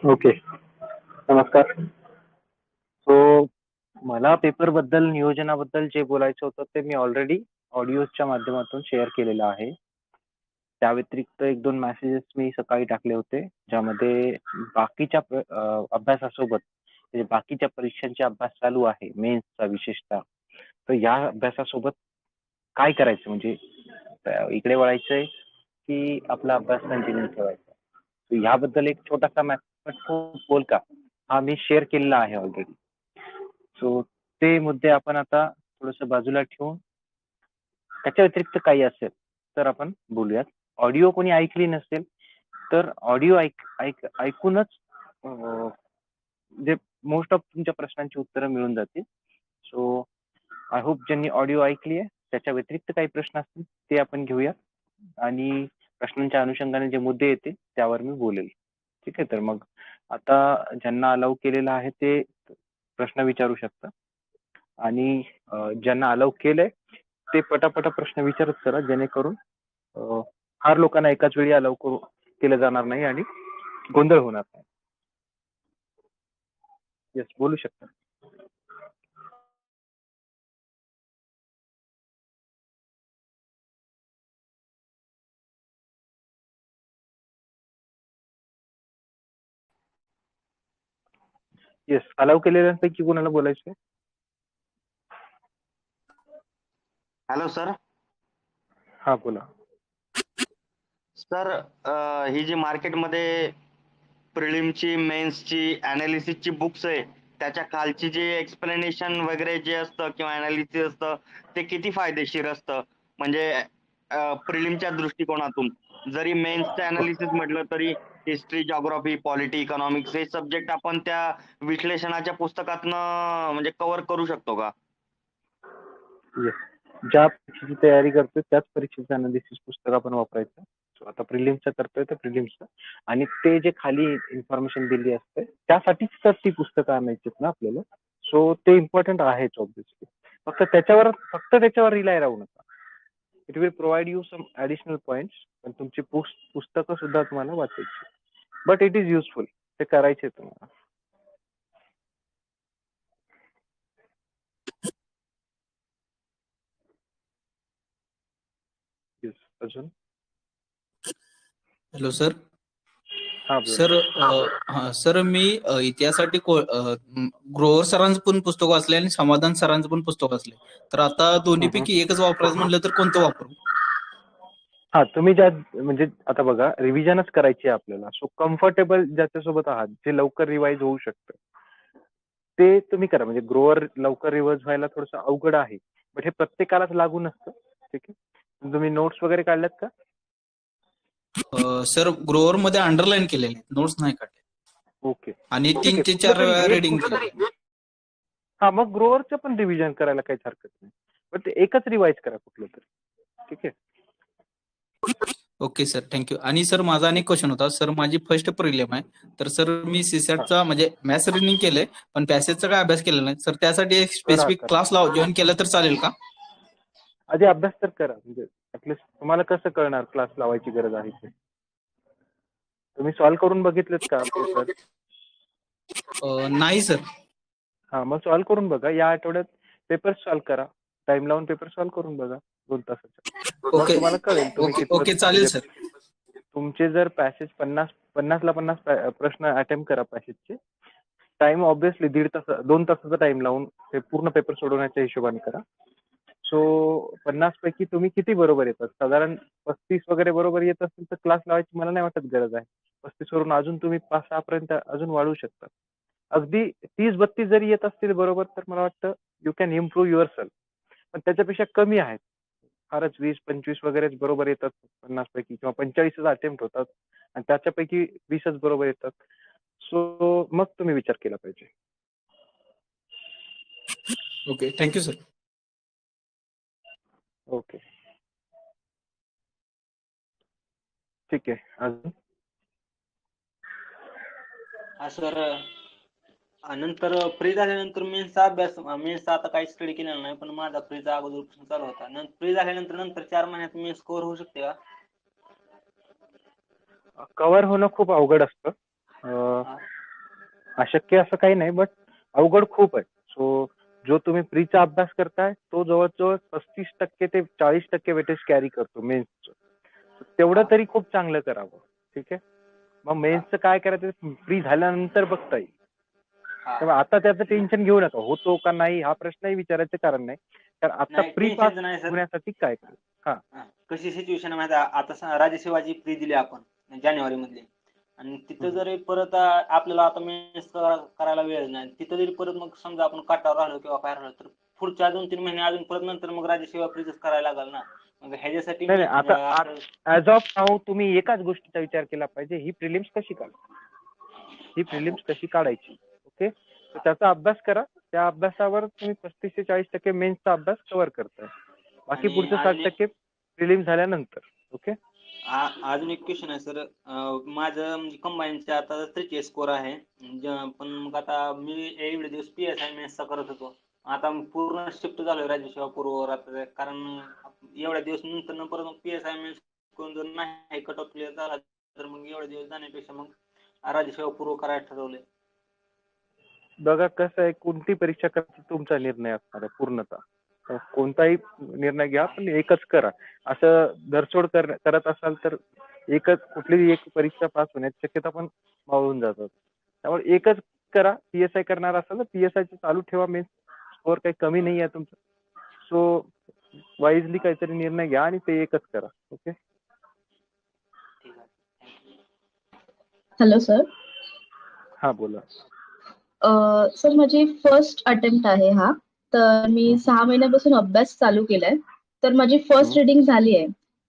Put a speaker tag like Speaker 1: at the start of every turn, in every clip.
Speaker 1: Okay. नमस्कार. So मला पेपरबद्दल, नियोजनाबद्दल जे बोलायचं होतं ते मी ऑलरेडी ऑडिओच्या माध्यमातून शेअर केलेलं आहे. त्या व्यतिरिक्त 1-2 मेसेजेस मी सकाळी टाकले होते, ज्यामध्ये बाकीच्या अभ्यासासोबत म्हणजे बाकीच्या परीक्षांचा अभ्यास चालू आहे, मेन्सचा विशेषतः. तर या अभ्यासासोबत काय करायचं म्हणजे इकडे वळायचंय की आपला अभ्यास कंटिन्यू ठेवायचा? तर याबद्दल एक छोटासा मेसेज बोल का? हा मी शेअर केलेला आहे ऑलरेडी. सो ते मुद्दे आपण आता थोडंसं बाजूला ठेवून त्याच्या व्यतिरिक्त काही असेल तर आपण बोलूयात. ऑडिओ कोणी ऐकली नसेल तर ऑडिओ ऐकूनच जे मोस्ट ऑफ तुमच्या प्रश्नांची उत्तरं मिळून जातील. सो आय होप ज्यांनी ऑडिओ ऐकली आहे त्याच्या व्यतिरिक्त काही प्रश्न असतील ते आपण घेऊया आणि प्रश्नांच्या अनुषंगाने जे मुद्दे येतील त्यावर मी बोलेल. ठीक आहे. तर मग आता ज्यांना अलाउ केलेलं आहे ते प्रश्न विचारू शकता आणि ज्यांना अलाउ केलंय ते पटापटा प्रश्न विचारत चला, जेणेकरून फार लोकांना एकाच वेळी अलाउ केलं जाणार नाही आणि गोंधळ होणार नाही. येस, बोलू शकता. येस, अलाउ केलेल्यांपैकी कोणाला बोलायचंय?
Speaker 2: Hello sir.
Speaker 1: हा, बोला.
Speaker 2: सर, ही जी मार्केटमध्ये प्रिलिमची, मेन्सची, अनालिसिसची बुक्स आहे, त्याच्या खालची जे एक्सप्लेनेशन वगैरे जे असतं किंवा अनालिसिस असतं ते किती फायदेशीर असतं? म्हणजे प्रिलिमच्या दृष्टिकोनातून. जरी मेन्सचं अनालिसिस म्हटलं तरी हिस्ट्री, जिओग्राफी, पॉलिटी, इकॉनॉमिक्स हे सब्जेक्ट आपण त्या विश्लेषणाच्या पुस्तकातनं म्हणजे कव्हर करू शकतो का?
Speaker 1: येस, ज्या परीक्षेची तयारी करतोय त्याच परीक्षेचं अनालिसिस पुस्तक आपण वापरायचं. So, आता प्रिलिम्सचं करतोय तर प्रिलिम्सचं, आणि ते जे खाली इन्फॉर्मेशन दिली असते त्यासाठीच तर ती पुस्तकं आणायची ना आपल्याला. सो ते इम्पॉर्टंट आहेच ऑब्विसली. फक्त त्याच्यावर रिलाय राहू नका. It will provide you some additional points, पण तुमची पुस्तकं सुद्धा तुम्हाला वाचायची. बट इट इज युजफुल, ते करायचे तुम्हाला. Yes. अजून?
Speaker 3: Hello sir.
Speaker 1: हा, बोल.
Speaker 3: सर सर मी इतिहासासाठी ग्रोवर सरांचं पण पुस्तक वाचले आणि समाधान सरांचं पण पुस्तक वाचले. तर आता दोन्हीपैकी एकच वापरायचं म्हणलं तर कोणतं वापरू?
Speaker 1: हा, तुम्ही ज्या म्हणजे आता बघा, रिव्हिजनच करायची आहे आपल्याला. सो कम्फर्टेबल ज्याच्यासोबत आहात, जे लवकर रिवाइज होऊ शकतं, ते तुम्ही करा. म्हणजे ग्रोअर लवकर रिवाइज व्हायला थोडंसं अवघड आहे, बट हे प्रत्येकालाच लागू नसतं. ठीक आहे. तुम्ही नोट्स वगैरे काढल्यात का?
Speaker 3: सर ग्रोवर मध्ये अंडरलाईन केलेले, नोट्स नाही काढले.
Speaker 1: ओके.
Speaker 3: आणि
Speaker 1: ठीक
Speaker 3: 3
Speaker 1: आहे.
Speaker 3: ते
Speaker 1: कुठलं
Speaker 3: 4
Speaker 1: तरी
Speaker 3: वेळा
Speaker 1: एक
Speaker 3: रिडिंग केले.
Speaker 1: हा, मग ग्रोअरचं पण रिव्हिजन करायला काहीच हरकत नाही, बट एकच रिवाइज करा कुठलं तरी. ठीक आहे.
Speaker 3: Okay sir, thank you. आणि सर माझा अनेक क्वेश्चन होता. सर माझी फर्स्ट प्रिलिम आहे, तर सर मी सीसॅटचा म्हणजे मॅथ्स रिडिंग केलंय, पण पॅसेजचा काय अभ्यास केला नाही. सर त्यासाठी एक स्पेसिफिक
Speaker 1: करा.
Speaker 3: क्लास जॉईन केला तर चालेल का?
Speaker 1: आधी अभ्यास तर करा. म्हणजे ऍटलिस्ट तुम्हाला कसं कळणार क्लास लावायची गरज आहे ते? तुम्ही सॉल्व्ह करून बघितलेत का पेपर?
Speaker 3: नाही सर.
Speaker 1: हा, मग सॉल्व्ह करून बघा. या आठवड्यात पेपर सॉल्व्ह करा. टाइम लावून पेपर सॉल्व्ह करून बघा 2 तासाच्या. मग
Speaker 3: ओके
Speaker 1: तुम्हाला कळेल तुम्ही
Speaker 3: ओके
Speaker 1: कितपत
Speaker 3: ओके चालेल
Speaker 1: म्हणजे
Speaker 3: सर.
Speaker 1: तुमचे जर पॅसेज 50 ला 50 प्रश्न अटेम्प्ट करा पॅसेजचे. टाइम ऑब्विसली 2 तासाचा टाइम लावून ते पूर्ण पेपर सोडवण्याच्या हिशोबाने करा. सो 50 पैकी तुम्ही किती बरोबर येतात? साधारण 35 वगैरे बरोबर येत असतील तर क्लास लावायची मला नाही वाटत गरज आहे. 35 वरून अजून तुम्ही 5-6 पर्यंत अजून वाढवू शकता. अगदी 30-32 जरी येत असतील बरोबर तर मला वाटतं you can improve your self. पण त्याच्यापेक्षा कमी आहेत. फारच 20-25 वगैरेच बरोबर येतात 50 पैकी, किंवा 45च अटेम्प्ट होतात आणि त्याच्यापैकी 20च बरोबर येतात. सो मग तुम्ही विचार केला पाहिजे.
Speaker 3: Okay, thank you sir.
Speaker 1: ओके, ठीक आहे. अजून?
Speaker 4: हा सर, नंतर फ्री झाल्यानंतर मेन्सचा अभ्यास, मेन्सचा आता काही स्टडी केलेला नाही, पण माझा फ्रीचा अगोदरपासून चालू होता. फ्री झाल्यानंतर 4 महिन्यात मेन्स कव्हर होऊ शकते का?
Speaker 1: कव्हर होणं खूप अवघड असतं. अशक्य असं काही नाही, बट अवघड खूप आहे. सो जो तुम्ही प्रीचा अभ्यास करताय तो जवळजवळ 35% ते 40% वेटेज कॅरी करतो मेन्सचं. तेवढं तरी खूप चांगलं करावं. ठीक आहे. मग मेन्सचं काय करायचं प्री झाल्यानंतर बघता येईल. तेव्हा आता त्याचं टेन्शन घेऊ नका. होतो का नाही हा प्रश्नही विचारायचं कारण नाही. कारण आता
Speaker 4: नाही,
Speaker 1: प्री पास
Speaker 4: टेन्शनचं नाही सर.
Speaker 1: होण्यासाठी काय करायचं? हा.
Speaker 4: कशी सिच्युएशन माहिती आहे, आता राजे शिवाजी प्री दिली आपण जानेवारी मधली, आणि तिथं जरी परत आपल्याला आता मेन्स करायला वेळ नाही, तिथं जरी परत मग समजा आपण काटावर राहिलो किंवा काय राहिलो तर पुढच्या 2-3 महिने अजून परत नंतर मग राजे शिवा प्रीच करायला लागेल ना. मग ह्याच्यासाठी
Speaker 1: नाही
Speaker 4: मी
Speaker 1: नाही, आता ऍज ऑफ नाऊ तुम्ही एकाच गोष्टीचा विचार केला पाहिजे, ही प्रिलिम्स कशी काढायची, ही प्रिलिम्स कशी काढायची. ओके. तर त्याचा अभ्यास करा. त्या अभ्यासावर तुम्ही 35 ते 40% मेन्सचा अभ्यास कव्हर करताय. बाकी
Speaker 4: आणि
Speaker 1: पुढचं 60% प्रिलिम्स झाल्यानंतर. ओके.
Speaker 4: अजून एक क्वेश्चन आहे सर. माझं म्हणजे कंबाईनचे आता 3 स्कोर आहे, पण मग आता मी एवढे दिवस PSI मेन्सचा करत होतो. आता पूर्ण शिफ्ट झालोय राज्यसेवा पूर्ववर आता, कारण एवढ्या दिवस नंतर परत मग PSI मेन्स करून जर नाही कट ऑफ क्लिअर झाला तर मग एवढे दिवस जाण्यापेक्षा मग राज्यसेवा पूर्व करायला ठरवलंय.
Speaker 1: बघा कसं आहे, कोणती परीक्षा करायची तुमचा निर्णय असणार आहे पूर्णतः. कोणताही निर्णय घ्या पण एकच करा. असं धरसोड करत असाल तर एकच कुठलीही एक परीक्षा पास होण्याची शक्यता पण मावळून जातात. त्यामुळे एकच करा. PSI करणार असाल तर PSI चालू ठेवा. मेन्स स्कोर काही कमी नाही आहे तुमचं. सो वाईजली काहीतरी निर्णय घ्या आणि ते एकच करा. ओके.
Speaker 4: ठीक आहे.
Speaker 5: Hello sir.
Speaker 1: हा बोला.
Speaker 5: सर माझी फर्स्ट अटेम्प्ट आहे हा. तर मी 6 महिन्यापासून अभ्यास चालू केलाय. तर माझी फर्स्ट रीडिंग झाली आहे.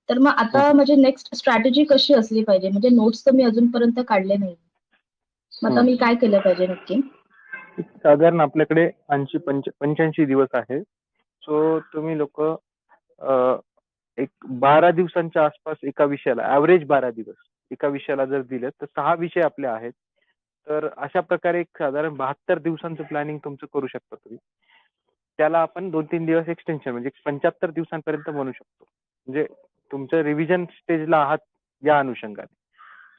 Speaker 5: तर मग आता माझी नेक्स्ट स्ट्रॅटेजी कशी असली पाहिजे? म्हणजे नोट्स तर मी अजूनपर्यंत काढले नाही. मग आता मी काय केलं पाहिजे नक्की?
Speaker 1: साधारण आपल्याकडे 85 दिवस आहे. सो तुम्ही लोक एक 12 दिवसांच्या आसपास एका विषयाला, ऍव्हरेज 12 दिवस एका विषयाला जर दिले तर 6 विषय आपले आहेत. तर अशा प्रकारे एक साधारण 72 दिवसांचं प्लॅनिंग तुमचं करू शकता तुम्ही. त्याला आपण 2-3 दिवस एक्सटेन्शन म्हणजे 75 दिवसांपर्यंत म्हणू शकतो. म्हणजे तुमचं रिव्हिजन स्टेजला आहात या अनुषंगाने.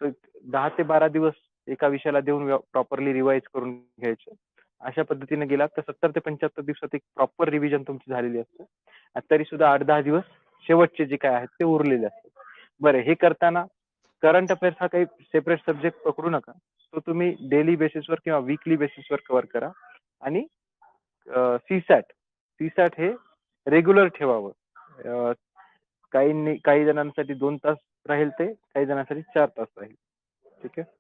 Speaker 1: सो 10 ते 12 दिवस एका विषयाला देऊन प्रॉपरली रिवाइज करून घ्यायचं. अशा पद्धतीने गेलात तर 70 ते 75 दिवसात एक प्रॉपर रिव्हिजन तुमची झालेली असते. तरी सुद्धा 8-10 दिवस शेवटचे जे काय आहेत ते उरलेले असतात. बरं, हे करताना करंट अफेअर्स हा काही सेपरेट सब्जेक्ट पकडू नका. तो तुम्ही डेली बेसिसवर किंवा वीकली बेसिसवर कव्हर करा. आणि सीसॅट हे रेग्युलर ठेवावं. काही जणांसाठी 2 तास राहील ते, काही जणांसाठी 4 तास राहील. ठीक आहे.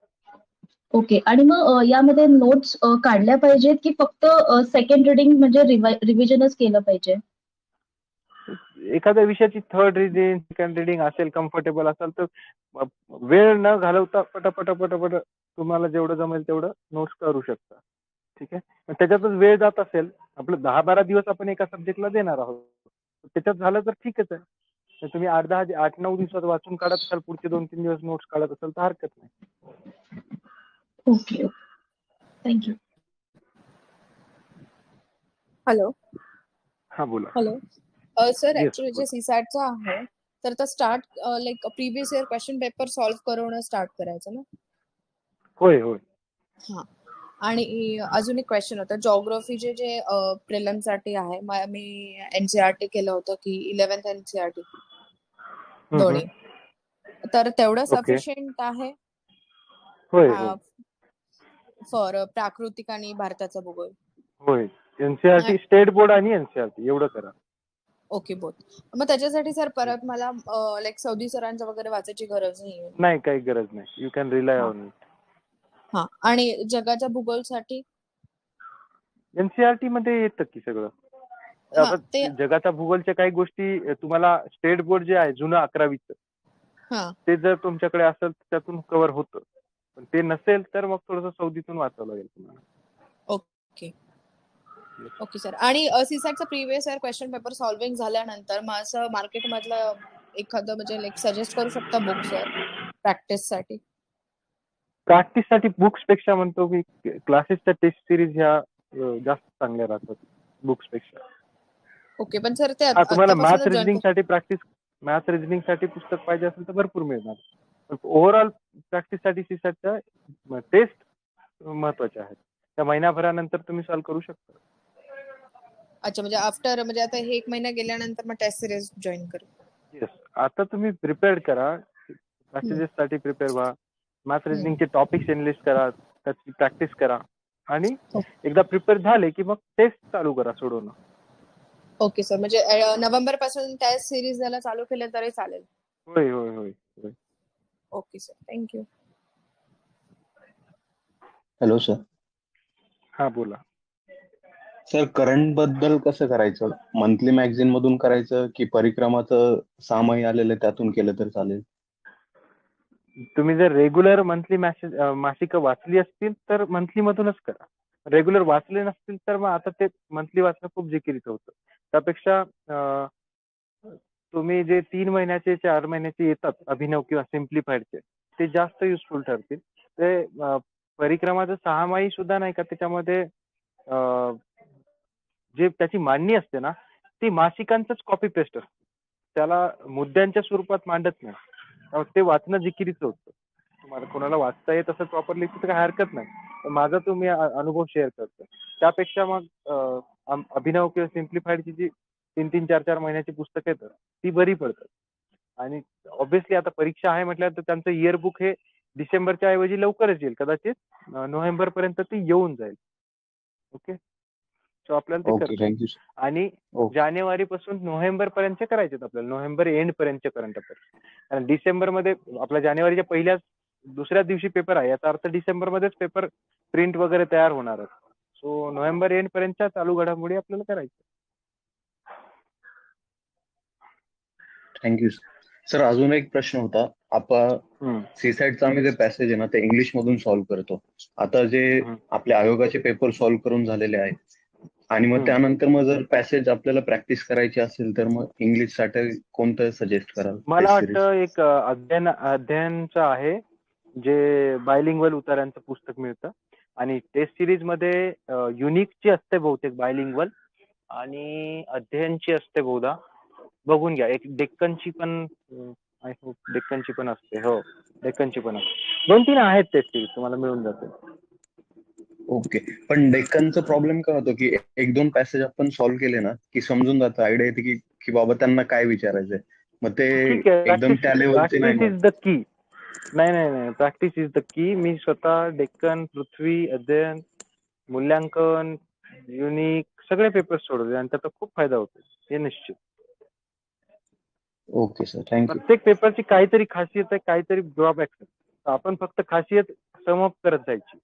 Speaker 5: ओके. आणि मग यामध्ये नोट्स काढल्या पाहिजेत की फक्त सेकंड रीडिंग म्हणजे रिव्हिजनच केलं पाहिजे?
Speaker 1: एखाद्या विषयाची थर्ड रिडिंग, सेकंड रिडिंग असेल, कम्फर्टेबल असेल तर वेळ न घालवता पटापट तुम्हाला जेवढं जमेल तेवढं नोट्स करू शकता. ठीक आहे. पण त्याच्यातच वेळ जात असेल, आपलं 10-12 दिवस आपण एका सब्जेक्टला देणार आहोत, त्याच्यात झालं तर ठीकच आहे. तर तुम्ही 8-9 दिवसात वाचून काढत असाल, पुढचे 2-3 दिवस नोट्स काढत असाल तर हरकत नाही.
Speaker 5: ओके. थँक्यू.
Speaker 6: हॅलो.
Speaker 1: हा बोला.
Speaker 6: हॅलो. सर
Speaker 1: Yes,
Speaker 6: ऍक्च्युली जे सीसॅटचं आहे तर आता start like previous year question paper solve करून स्टार्ट करायचं ना?
Speaker 1: होय.
Speaker 6: हा. आणि अजून एक क्वेश्चन होता, जॉग्राफीचे जे प्रिलिम्ससाठी आहे, मी NCERT केलं होतं की 11th NCERT दोन्ही, तर तेवढं सफिशियंट आहे
Speaker 1: होय.
Speaker 6: फॉर प्राकृतिक आणि भारताचा भूगोल?
Speaker 1: होय. NCERT स्टेट बोर्ड आणि NCERT एवढं करा.
Speaker 6: Okay, both. मग त्याच्यासाठी सर परत मला लाईक सौदी सरांचं वगैरे वाचायची गरज
Speaker 1: नाही, काही गरज नाही. You can rely on it.
Speaker 6: हा. आणि जगाच्या भूगोलसाठी
Speaker 1: NCERT मध्ये येतं की सगळं. जगाच्या भूगोलच्या काही गोष्टी तुम्हाला स्टेट बोर्ड जे आहे जुनं 11वीचं, ते जर तुमच्याकडे असेल तर त्यातून कव्हर होतं. पण ते नसेल तर मग थोडंसं सौदीतून वाचावं लागेल तुम्हाला.
Speaker 6: Okay sir. आणि सीसॅटचा previous year question paper solving झाल्यानंतर मग असं मार्केटमधलं एखादं म्हणजे लाईक सजेस्ट करू शकता बुक सर प्रॅक्टिससाठी?
Speaker 1: प्रॅक्टिससाठी बुक्सपेक्षा म्हणतो की क्लासेसच्या टेस्ट सिरीज ह्या जास्त चांगल्या राहतात बुक्सपेक्षा.
Speaker 6: ओके. पण सर ते
Speaker 1: तुम्हाला मॅथ्स रिजनिंग साठी पुस्तक पाहिजे असेल तर भरपूर मिळणार. ओव्हरऑल प्रॅक्टिससाठी सीसॅटच्या टेस्ट महत्वाच्या आहेत. त्या महिनाभरानंतर तुम्ही सॉल्व्ह करू शकता.
Speaker 6: अच्छा, म्हणजे आफ्टर म्हणजे आता हे 1 महिना गेल्यानंतर मग टेस्ट सिरीज जॉइन करू.
Speaker 1: येस. आता तुम्ही प्रिपेअर करा. पॅसेजेससाठी प्रिपेअर व्हा. मॅथ रिजनिंगचे टॉपिक्स एनलिस्ट करा. त्याची प्रॅक्टिस करा आणि एकदा प्रिपेअर झाले की मग टेस्ट चालू करा सोडवणं.
Speaker 6: ओके सर, म्हणजे नोव्हेंबर पासून टेस्ट सिरीज द्यायला चालू केलं तरी चालेल.
Speaker 1: होय होय होय होय.
Speaker 6: Okay sir, thank you.
Speaker 7: Hello sir.
Speaker 1: हा बोला.
Speaker 7: सर करंट बद्दल कसं करायचं? मंथली मॅगझिन मधून करायचं की परिक्रमाचं 6 महिने आलेलं त्यातून केलं तर चालेल?
Speaker 1: तुम्ही जर रेग्युलर मंथली मासिकं वाचली असतील तर मंथली मधूनच करा. रेग्युलर वाचले नसतील तर मग आता ते मंथली वाचणं खूप जिकिरीचं होतं. त्यापेक्षा तुम्ही जे 3 महिन्याचे 4 महिन्याचे येतात अभिनव किंवा सिम्प्लिफाईडचे ते जास्त युजफुल ठरतील. ते परिक्रमाचं 6माही सुद्धा नाही का त्याच्यामध्ये जे त्याची मांडणी असते ना ती मासिकांचंच कॉपी पेस्ट असते. त्याला मुद्द्यांच्या स्वरूपात मांडत नाही. त्यामुळे ते वाचणं जिकिरीचं होतं. तुम्हाला कोणाला वाचता येत असं प्रॉपरली तर काही हरकत नाही. तर माझा तुम्ही अनुभव शेअर करतो. त्यापेक्षा मग अभिनव किंवा सिम्प्लिफाईडची जी 3-3, 4-4 महिन्याची पुस्तकं येतात ती बरी पडतात. आणि ऑब्व्हियसली आता परीक्षा आहे म्हटल्यानंतर त्यांचं इयर बुक हे डिसेंबरच्या ऐवजी लवकरच येईल. कदाचित नोव्हेंबर पर्यंत ती येऊन जाईल. ओके. सो आपल्याला ते
Speaker 7: ओके,
Speaker 1: करता
Speaker 7: थँक्यू सर.
Speaker 1: आणि
Speaker 7: ओके.
Speaker 1: जानेवारी पासून नोव्हेंबर पर्यंतचे करायचे आपल्याला. नोव्हेंबर एंड पर्यंतचे करंट अफेअर्स. कारण डिसेंबर मध्ये आपल्या जानेवारीच्या पहिल्या दुसऱ्या दिवशी पेपर आहे. याचा अर्थ डिसेंबर मध्येच पेपर प्रिंट वगैरे तयार होणार आहेत. सो नोव्हेंबर एंड पर्यंतच्या चालू घडामोडी आपल्याला करायचं.
Speaker 7: Thank you sir. सर अजून एक प्रश्न होता. आपण सीसॅटचा आम्ही जे पॅसेज आहे ना ते इंग्लिश मधून सॉल्व्ह करतो. आता जे आपल्या आयोगाचे पेपर सॉल्व्ह करून झालेले आहेत आणि मग त्यानंतर मग जर पॅसेज आपल्याला प्रॅक्टिस करायची असेल तर मग इंग्लिश साठी कोणतं सजेस्ट कराल?
Speaker 1: मला वाटतं एक अध्ययनचं आहे जे बायलिंग्वल उतार्यांचं पुस्तक मिळतं आणि टेस्ट सिरीज मध्ये युनिकची असते बहुतेक बायलिंग्वल आणि अध्ययनची असते बहुधा. बघून घ्या. एक डेक्कनची पण आय होप डेक्कनची पण असते. हो डेक्कनची पण असते. 2-3 आहेत टेस्ट सिरीज तुम्हाला मिळून जाते.
Speaker 7: ओके. पण डेक्कनचा प्रॉब्लेम काय होतो की 1-2 पॅसेज आपण सॉल्व्ह केले ना की समजून जातं. आयडिया येते की बाबा त्यांना काय विचारायचंय. मग ते
Speaker 1: ठीक आहे.
Speaker 7: एकदम त्या लेवलचे नाही
Speaker 1: प्रॅक्टिस इज द की. नाही प्रॅक्टिस इज द की. मी स्वतः डेक्कन, पृथ्वी, अध्ययन, मूल्यांकन, युनिक सगळे पेपर्स सोडवले आणि त्याचा खूप फायदा होतो हे निश्चित.
Speaker 7: Okay sir, thank you.
Speaker 1: प्रत्येक पेपरची काहीतरी खासियत आहे, काहीतरी ड्रॉबॅक्स आहे. आपण फक्त खासियत समअप करत जायची.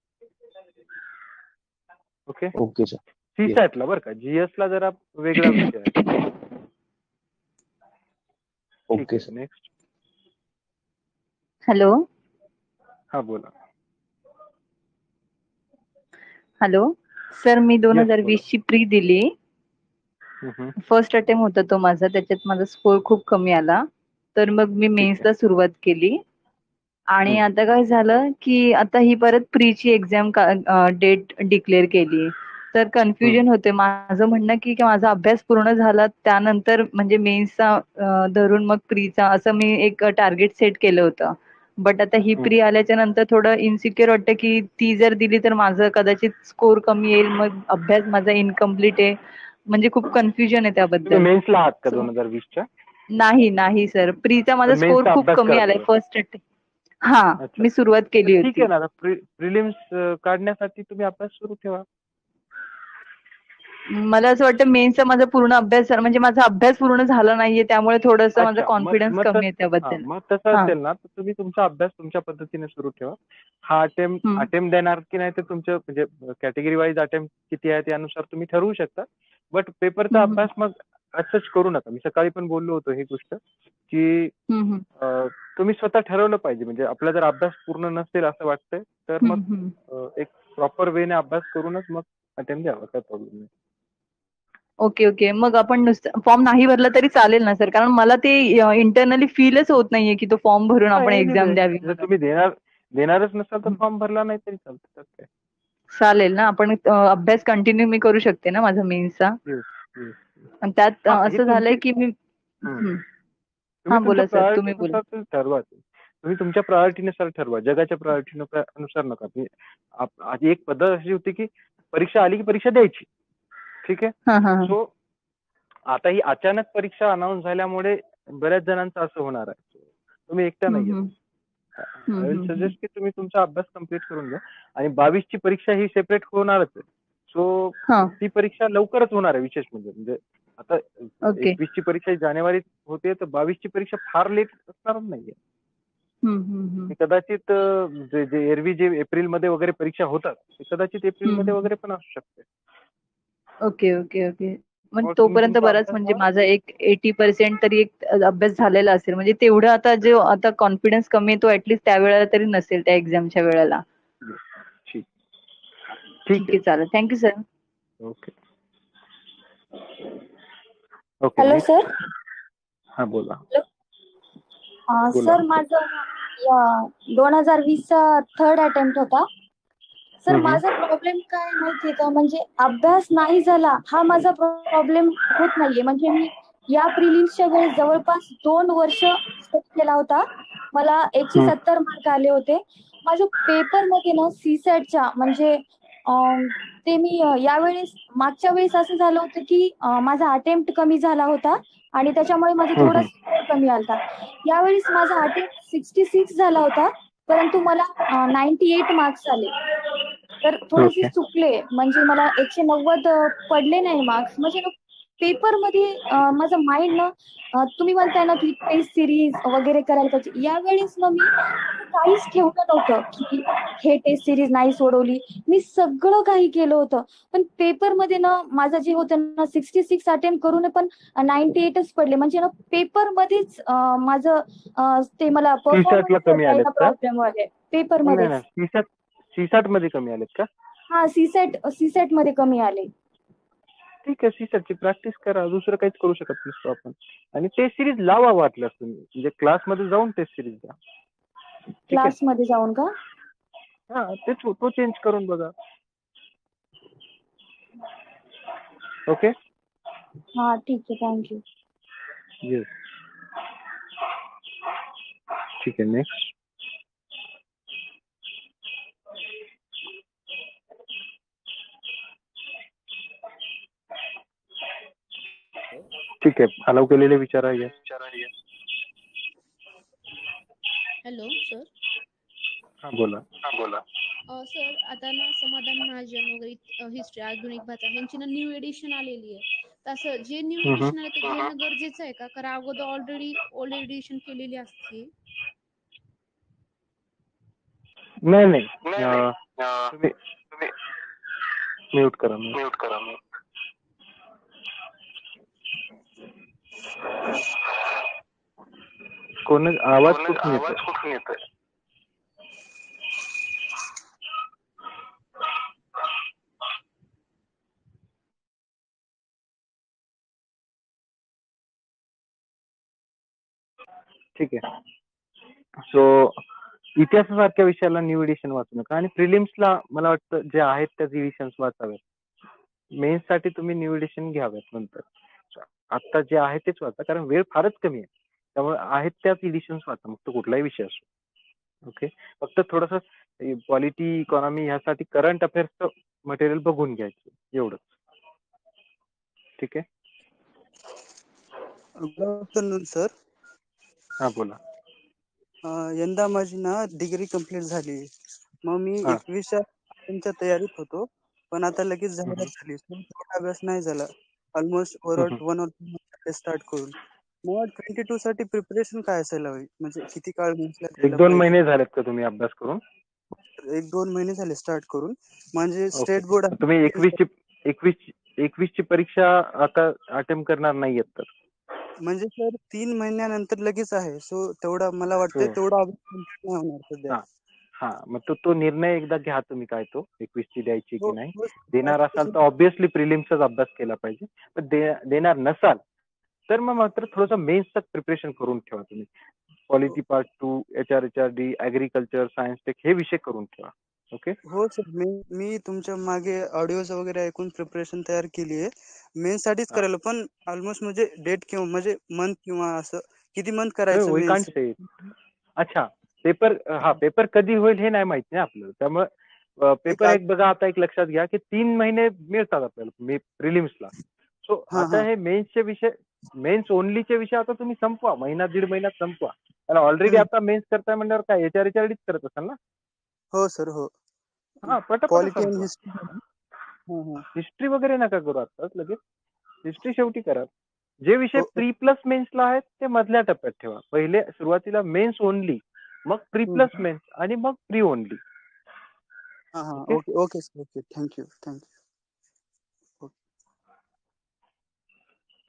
Speaker 1: ओके.
Speaker 7: Okay sir.
Speaker 1: सीसॅटला बरं का. जीएसला जरा वेगळा विषय आहे.
Speaker 7: Okay sir.
Speaker 1: नेक्स्ट.
Speaker 8: हॅलो.
Speaker 1: हा बोला.
Speaker 8: हॅलो सर, मी 2020 ची प्री दिली. फर्स्ट अटेम्प्ट होता तो माझा. त्याच्यात माझा स्कोर खूप कमी आला. तर मग मी मेन्सला सुरुवात केली आणि आता काय झालं की आता ही परत प्रीची एक्झाम डेट डिक्लेअर केली. तर कन्फ्युजन होते. माझं म्हणणं की माझा अभ्यास पूर्ण झाला त्यानंतर म्हणजे मेन्सचा धरून मग प्रीचा असं मी एक टार्गेट सेट केलं होतं. बट आता ही प्री आल्याच्या नंतर थोडं इन्सिक्युअर वाटतं की ती जर दिली तर माझं कदाचित स्कोर कमी येईल, मग अभ्यास माझा इनकम्प्लीट आहे. म्हणजे खूप कन्फ्युजन आहे त्याबद्दल.
Speaker 1: मेन्सला आहात का 2020च्या?
Speaker 8: नाही सर, प्रीचा माझा स्कोर खूप कमी आलाय फर्स्ट अटेम्प्ट. हा, मी सुरुवात केली होती.
Speaker 1: ठीक आहे ना. प्रिलिम्स काढण्यासाठी तुम्ही अभ्यास सुरू ठेवा.
Speaker 8: मला असं वाटतं मेन्सचा माझा पूर्ण अभ्यास म्हणजे माझा अभ्यास पूर्ण झाला नाहीये त्यामुळे थोडंसं माझा कॉन्फिडन्स कमी आहे त्याबद्दल.
Speaker 1: मग तसं असेल ना तर तुम्ही तुमचा अभ्यास तुमच्या पद्धतीने सुरू ठेवा. हा अटेम्प्ट देणार की नाही ते तुमचं म्हणजे कॅटेगरी वाईज अटेम्प्ट किती आहे त्यानुसार तुम्ही ठरवू शकता. बट पेपरचा अभ्यास मग असंच करू नका. मी सकाळी पण बोललो होतो ही गोष्ट की तुम्ही स्वतः ठरवलं पाहिजे. म्हणजे आपला जर अभ्यास पूर्ण नसेल असं वाटतंय तर मग एक प्रॉपर वेने अभ्यास करूनच मग अटेम्प्ट द्यावा. काय प्रॉब्लेम नाही.
Speaker 8: ओके. मग आपण नुसतं फॉर्म नाही भरला तरी चालेल ना सर? कारण मला ते इंटरनली फीलच होत नाहीये की तो फॉर्म भरून आपण एक्झाम द्यावी.
Speaker 1: जर तुम्ही देणारच नसाल तर फॉर्म भरला नाही तरी चालतं.
Speaker 8: चालेल ना. आपण अभ्यास कंटिन्यू मी करू शकते ना माझा मेन्सचा? आणि त्यात असं झालंय की मी बोला सर, तुम्ही बोला.
Speaker 1: ठरवा. तुम्ही तुमच्या प्रायोरिटीनुसार ठरवा, जगाच्या प्रायोरिटीनुसार नका. आधी एक पद्धत अशी होती की परीक्षा आली की परीक्षा द्यायची. ठीक आहे. सो आता ही अचानक परीक्षा अनाऊन्स झाल्यामुळे बऱ्याच जणांचं असं होणार आहे. तुम्ही एकटा नाहीये. आय विल सजेस्ट की तुम्ही तुमचा अभ्यास कम्प्लीट करून घ्या. आणि 22 ची परीक्षा ही सेपरेट होणारच आहे. सो ती परीक्षा लवकरच होणार आहे. विशेष म्हणजे आता 21 ची परीक्षा जानेवारीत होते, तर 22 ची परीक्षा फार लेट असणारच नाहीये. कदाचित जे एरवी जे एप्रिलमध्ये वगैरे परीक्षा होतात, ते कदाचित एप्रिलमध्ये वगैरे पण असू शकते.
Speaker 8: Okay okay okay. म्हणजे तोपर्यंत बराच म्हणजे माझा एक 80% तरी एक अभ्यास झालेला असेल. म्हणजे तेवढं आता कॉन्फिडन्स कमी आहे तो ऍटलीस्ट त्यावेळेला तरी नसेल त्या एक्झामच्या वेळेला. ठीक आहे, चालेल. Thank you sir.
Speaker 1: Okay.
Speaker 9: Hello sir.
Speaker 1: हा बोला.
Speaker 9: सर माझं 2020 चा थर्ड अटेम्प्ट होता. सर माझा प्रॉब्लेम काय माहितीये का, म्हणजे अभ्यास नाही झाला हा माझा प्रॉब्लेम होत नाहीये. म्हणजे मी या प्रिलिम्सच्या वेळेस जवळपास 2 वर्ष स्टडी केला होता. मला 170 मार्क आले होते. माझ्या पेपरमध्ये ना सीसॅटच्या म्हणजे ते मी यावेळेस मागच्या वेळेस असं झालं होतं की माझा अटेम्प्ट कमी झाला होता आणि त्याच्यामुळे माझा थोडा स्कोर कमी आला. यावेळेस माझा अटेम्प्ट 66 झाला होता, परंतु मला 98 मार्क्स आले. तर थोडेसे चुकले, म्हणजे मला 190 पडले नाही मार्क्स. म्हणजे पेपरमध्ये माझं माइंड ना तुम्ही म्हणताय ना की टेस्ट सिरीज वगैरे करायला पाहिजे. यावेळेस ना मी काहीच ठेवलं नव्हतं की हे टेस्ट सिरीज नाही सोडवली. मी सगळं काही केलं होतं, पण पेपरमध्ये ना माझं जे होतं ना 66 अटेम्प्ट करून पण 98च पडले. म्हणजे ना पेपरमध्येच माझं ते मला परफॉर्मन्स प्रॉब्लेम आले पेपरमध्ये.
Speaker 1: सीसॅट मध्ये कमी आलेत का?
Speaker 9: हा, सीसॅट मध्ये कमी आले.
Speaker 1: ठीक आहे, सीसॅटची प्रॅक्टिस करा, दुसरं काहीच करू शकत नसतो आपण. आणि टेस्ट सिरीज लावा वाटल्यास तुम्ही, म्हणजे क्लासमध्ये जाऊन टेस्ट सिरीज द्या.
Speaker 9: क्लासमध्ये जाऊन का?
Speaker 1: हा, ते तो चेंज करून बघा. ओके.
Speaker 9: हा ठीक आहे, थँक्यू.
Speaker 1: येस. ठीक आहे, नेक्स्ट. ठीक आहे, अलाउ केलेले विचारा.
Speaker 10: Hello sir.
Speaker 1: हा बोला.
Speaker 10: सर आता ना समाधान महाजन वगैरे हिस्ट्री आधुनिक भाषा ह्यांची ना न्यू एडिशन आलेली आहे. तसं जे न्यू एडिशन आहे ते घेणं गरजेचं आहे का? कारण अगोदर ऑलरेडी ओल्ड एडिशन केलेली असते.
Speaker 1: नाही. तुम्ही म्यूट करा. कोण आवाज कुठून येतोय? ठीक आहे. सो इतिहासासारख्या विषयाला न्यू एडिशन वाचू नका आणि प्रिलिम्सला मला वाटतं जे आहेत त्या रिव्हिजन्स वाचाव्यात. मेन्स साठी तुम्ही न्यू एडिशन घ्याव्यात नंतर. आता जे आहे तेच वाचा, कारण वेळ फारच कमी आहे. त्यामुळे आहेत त्याच एडिशन्स वाचा, मग तो कुठलाही विषय असो. ओके. फक्त थोडस पॉलिटी, इकॉनॉमी ह्यासाठी करंट अफेअर्सचं मटेरियल बघून घ्यायचं, एवढंच. ठीक आहे.
Speaker 11: Good afternoon sir.
Speaker 1: हा बोला.
Speaker 11: यंदा माझी ना डिग्री कंप्लीट झाली. मग मी 21 च्या तयारीत होतो, पण आता लगेच जाहिरात झाली. अभ्यास नाही झाला. ऑलमोस्ट वन स्टार्ट करून. मग 22 साठी प्रिपरेशन काय असायला हवी, म्हणजे किती काळ?
Speaker 1: 1-2 महिने झालेत का तुम्ही अभ्यास करून?
Speaker 11: 1-2 महिने झाले स्टार्ट करून. म्हणजे स्टेट बोर्ड.
Speaker 1: तुम्ही 21 ची परीक्षा आता अटेम्प्ट करणार नाहीयेत तर?
Speaker 11: म्हणजे सर 3 महिन्यानंतर लगेच आहे. सो तेवढा मला वाटतं तेवढा अभ्यास नाही होणार सध्या.
Speaker 1: हा, मग तो निर्णय एकदा घ्या तुम्ही, काय तो 21 ची द्यायची की नाही. देणार असाल तर ऑब्व्हियसली प्रिलिम्सचाच अभ्यास केला पाहिजे. पण देणार नसाल तर मग मात्र थोडंसं मेन्सचं प्रिपरेशन करून ठेवा तुम्ही. Polity part 2, HRD, agriculture, science tech हे विषय करून ठेवा. ओके.
Speaker 11: हो सर, मी तुमच्या मागे ऑडिओज वगैरे ऐकून प्रिपरेशन तयार केली आहे. मेन्स साठीच करायला, पण ऑलमोस्ट म्हणजे डेट किंवा म्हणजे मंथ किंवा असं किती मंथ करायचं मेन्स?
Speaker 1: अच्छा, पेपर कधी होईल हे नाही माहित नाही आपल्याला. त्यामुळे पेपर एक बघा, आता एक लक्षात घ्या की 3 महिने मिळतात आपल्याला प्रिलिम्सला. सो
Speaker 11: हा
Speaker 1: आता
Speaker 11: हा
Speaker 1: हे मेन्स ओनलीचे विषय आता तुम्ही संपवा, महिना दीड महिन्यात संपवा. आणि ऑलरेडी आता मेन्स करताय म्हणल्यावर काय HRDच करत असाल ना?
Speaker 11: हो सर हो.
Speaker 1: हा, पटापट
Speaker 11: पॉलिटी आणि
Speaker 1: संपवा.
Speaker 11: हिस्ट्री.
Speaker 1: हिस्ट्री वगैरे नका करू आताच लगेच. हिस्ट्री शेवटी करा. जे विषय
Speaker 11: हो.
Speaker 1: प्री प्लस मेन्सला आहेत ते मधल्या टप्प्यात ठेवा. पहिले सुरुवातीला मेन्स ओनली, मग प्री प्लस मेन्स आणि मग प्री ओनली.
Speaker 11: हा हा
Speaker 1: okay?
Speaker 11: Okay okay sir okay. Thank you.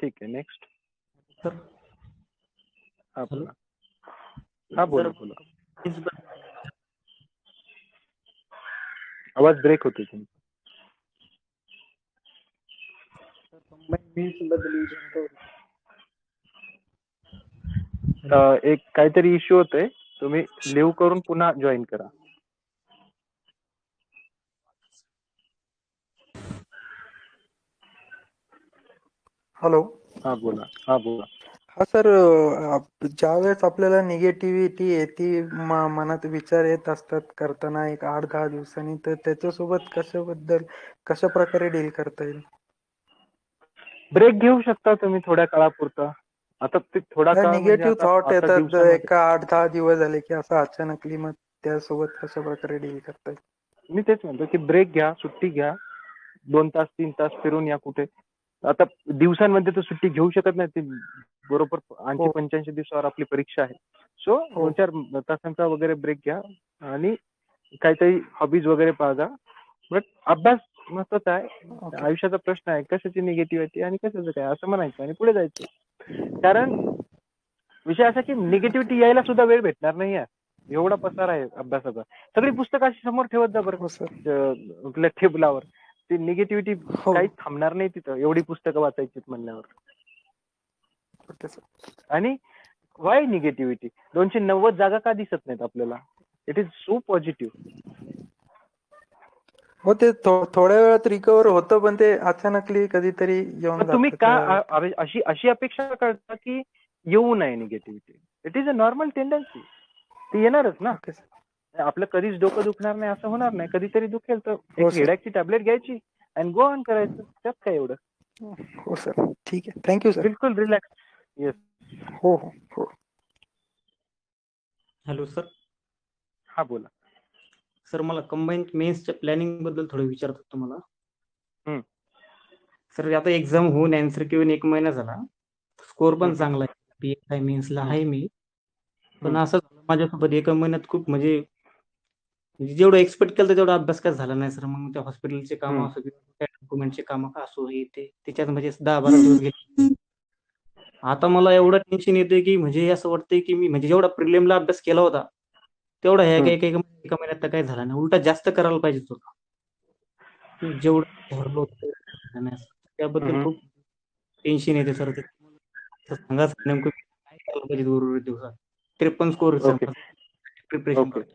Speaker 1: ठीक आहे. नेक्स्ट.
Speaker 12: सर
Speaker 1: हा
Speaker 12: हॅलो
Speaker 1: बोला. हा बोला
Speaker 12: सर
Speaker 1: बोला. आवाज ब्रेक होतोय तुमचा. एक काहीतरी इश्यू होतोय, तुम्ही लिव्ह करून पुन्हा जॉईन करा.
Speaker 12: हॅलो.
Speaker 1: हा बोला. हा बोला.
Speaker 12: हा सर, ज्यावेळेस आपल्याला निगेटिव्हिटी येते, मनात विचार येत असतात करताना एक 8-10 दिवसांनी, तर त्याच्यासोबत कशा प्रकारे डील करता येईल?
Speaker 1: ब्रेक घेऊ शकता तुम्ही थोड्या काळापुरता. आता ते थोडा काळ म्हणजे
Speaker 12: निगेटिव्ह थॉट
Speaker 1: आता
Speaker 12: येतात
Speaker 1: दिवसामध्ये
Speaker 12: एका 8-10 दिवस झाले की असं अचानकली, मग त्यासोबत कशा प्रकारे डील करता येईल?
Speaker 1: मी तेच म्हणतो की ब्रेक घ्या, सुट्टी घ्या, 2 तास 3 तास फिरून या कुठे. आता दिवसांमध्ये तर सुट्टी घेऊ शकत नाही, ती बरोबर 80-85 दिवसावर आपली परीक्षा आहे. सो 2-4 तासांचा वगैरे ब्रेक घ्या आणि काहीतरी हॉबीज वगैरे पाहा. बट अभ्यास महत्वाचा आहे. आयुष्याचा प्रश्न आहे कशाची निगेटिव्हिटी आणि कशाचं काय, असं म्हणायचं आणि पुढे जायचं. कारण विषय असा की निगेटिव्हिटी यायला सुद्धा वेळ भेटणार नाही आहे. एवढा पसार आहे अभ्यासाचा. सगळी पुस्तकं अशी समोर ठेवत जा बरं आपल्या टेबलावर. ती निगेटिव्हिटी काहीच थांबणार नाही तिथं, एवढी पुस्तकं वाचायची म्हणल्यावर. आणि वाय निगेटिव्हिटी 290 जागा का दिसत नाहीत आपल्याला? It is so positive.
Speaker 12: हो, ते थोड्या वेळात रिकव्हर होतं, पण ते अचानकली कधीतरी येऊन
Speaker 1: तुम्ही
Speaker 12: जातं.
Speaker 1: का अशी अपेक्षा करता की येऊ नये negativity? It is a normal tendency. ती येणारच ना. आपलं कधीच डोकं दुखणार नाही असं होणार नाही. कधीतरी दुखेल तर एक हेडेकची टॅबलेट घ्यायची आणि गो ऑन करायचं. त्यात काय एवढं.
Speaker 12: हो सर, ठीक आहे. Thank you sir.
Speaker 1: बिलकुल रिलॅक्स. येस.
Speaker 12: हो हो हो.
Speaker 4: Hello sir.
Speaker 1: हा बोला.
Speaker 4: सर, मला कंबाईन मेन्सच्या प्लॅनिंग बद्दल थोडं विचारतो तुम्हाला. सर, आता एक्झाम होऊन आन्सर घेऊन 1 महिना झाला. स्कोर पण चांगला आहे. PSI मेन्सला आहे मी. पण असं माझ्यासोबत 1 महिन्यात खूप म्हणजे जेवढं एक्सपेक्ट केलं तेवढा अभ्यास काय झाला नाही सर. मग त्या हॉस्पिटलचे कामं असो किंवा डॉक्युमेंटचे कामं असो, हे ते त्याच्यात म्हणजे 10-12 दिवस गेले. आता मला एवढं टेन्शन येतंय की म्हणजे असं वाटतंय की मी म्हणजे जेवढा प्रिलिमला अभ्यास केला होता तेवढा एका महिन्यात तर काही झाला नाही. उलटा जास्त करायला पाहिजे होतं. जेवढं भरलो होतं त्याबद्दल खूप टेन्शन येते सर. सांगा नेमकं काय करायला पाहिजे उर्वरित दिवसात. 53 स्कोर प्रिपरेशन करतो.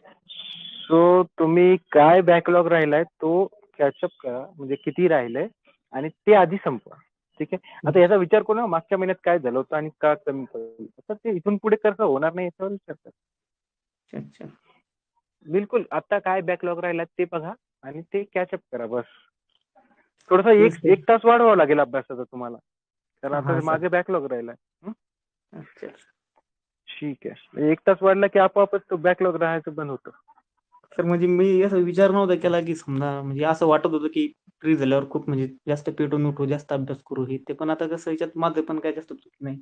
Speaker 1: सो तुम्ही काय बॅकलॉग राहिलाय तो कॅचअप करा. म्हणजे किती राहिलंय आणि ते आधी संपवा. ठीक आहे. आता याचा विचार करू ना, मागच्या महिन्यात काय झालं होतं आणि का कमी पडलं. आता ते इथून पुढे कसं होणार नाही याच्यावर विचार करा.
Speaker 4: अच्छा.
Speaker 1: बिलकुल. आता काय बॅकलॉग राहिला ते बघा आणि ते कॅचअप करा बस. थोडासा एक तास वाढवावा लागेल अभ्यासाचा तुम्हाला, कारण आता मागे बॅकलॉग राहिलाय.
Speaker 4: अच्छा.
Speaker 1: ठीक आहे. 1 तास वाढला की आपोआपच तो बॅकलॉग राहायचं बंद होतं.
Speaker 4: सर, म्हणजे मी असं विचार नव्हता केला की समजा म्हणजे असं वाटत होतं की फ्री झाल्यावर खूप म्हणजे जास्त पेटून उठू, जास्त अभ्यास करू हे ते. पण आता कसं याच्यात माझं पण काय जास्त चूक नाही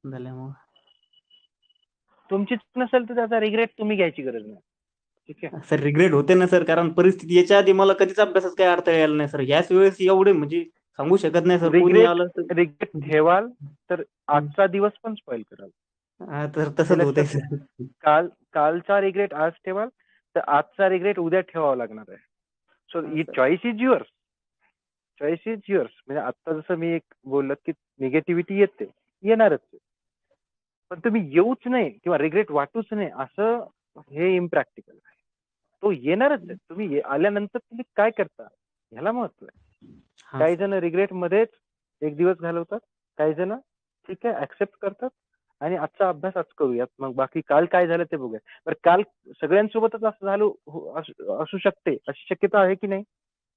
Speaker 4: झाल्यामुळे.
Speaker 1: तुमची नसेल तर त्याचा रिग्रेट तुम्ही घ्यायची गरज नाही. ठीक आहे.
Speaker 4: सर, रिग्रेट होते ना सर, कारण परिस्थिती याच्या आधी मला कधीच अभ्यासात काही अर्थ यायला नाही सर. याच वेळेस एवढे म्हणजे सांगू शकत नाही सर. कोणी आलं तर
Speaker 1: रिग्रेट ठेवाल तर आजचा दिवस पण स्पॉइल कराल.
Speaker 4: तर तसंच होतंय सर.
Speaker 1: कालचा रिग्रेट आज ठेवाल तर आजचा रिग्रेट उद्या ठेवावा लागणार आहे. So choice is yours. Choice is yours. म्हणजे आता जसं मी एक बोललो की निगेटिव्हिटी येणारच. पण तुम्ही येऊच नाही किंवा रिग्रेट वाटूच नाही असं हे इम्प्रॅक्टिकल आहे. तो येणारच आहे. तुम्ही आल्यानंतर तुम्ही काय करता ह्याला महत्व आहे. काही जण रिग्रेट मध्येच 1 दिवस घालवतात, काही जण ठीक आहे ऍक्सेप्ट करतात आणि आजचा अभ्यास आज करूयात. मग बाकी काल काय झालं ते बघूया. बरं, काल सगळ्यांसोबतच असं झालं असू शकते, अशी शक्यता आहे की नाही?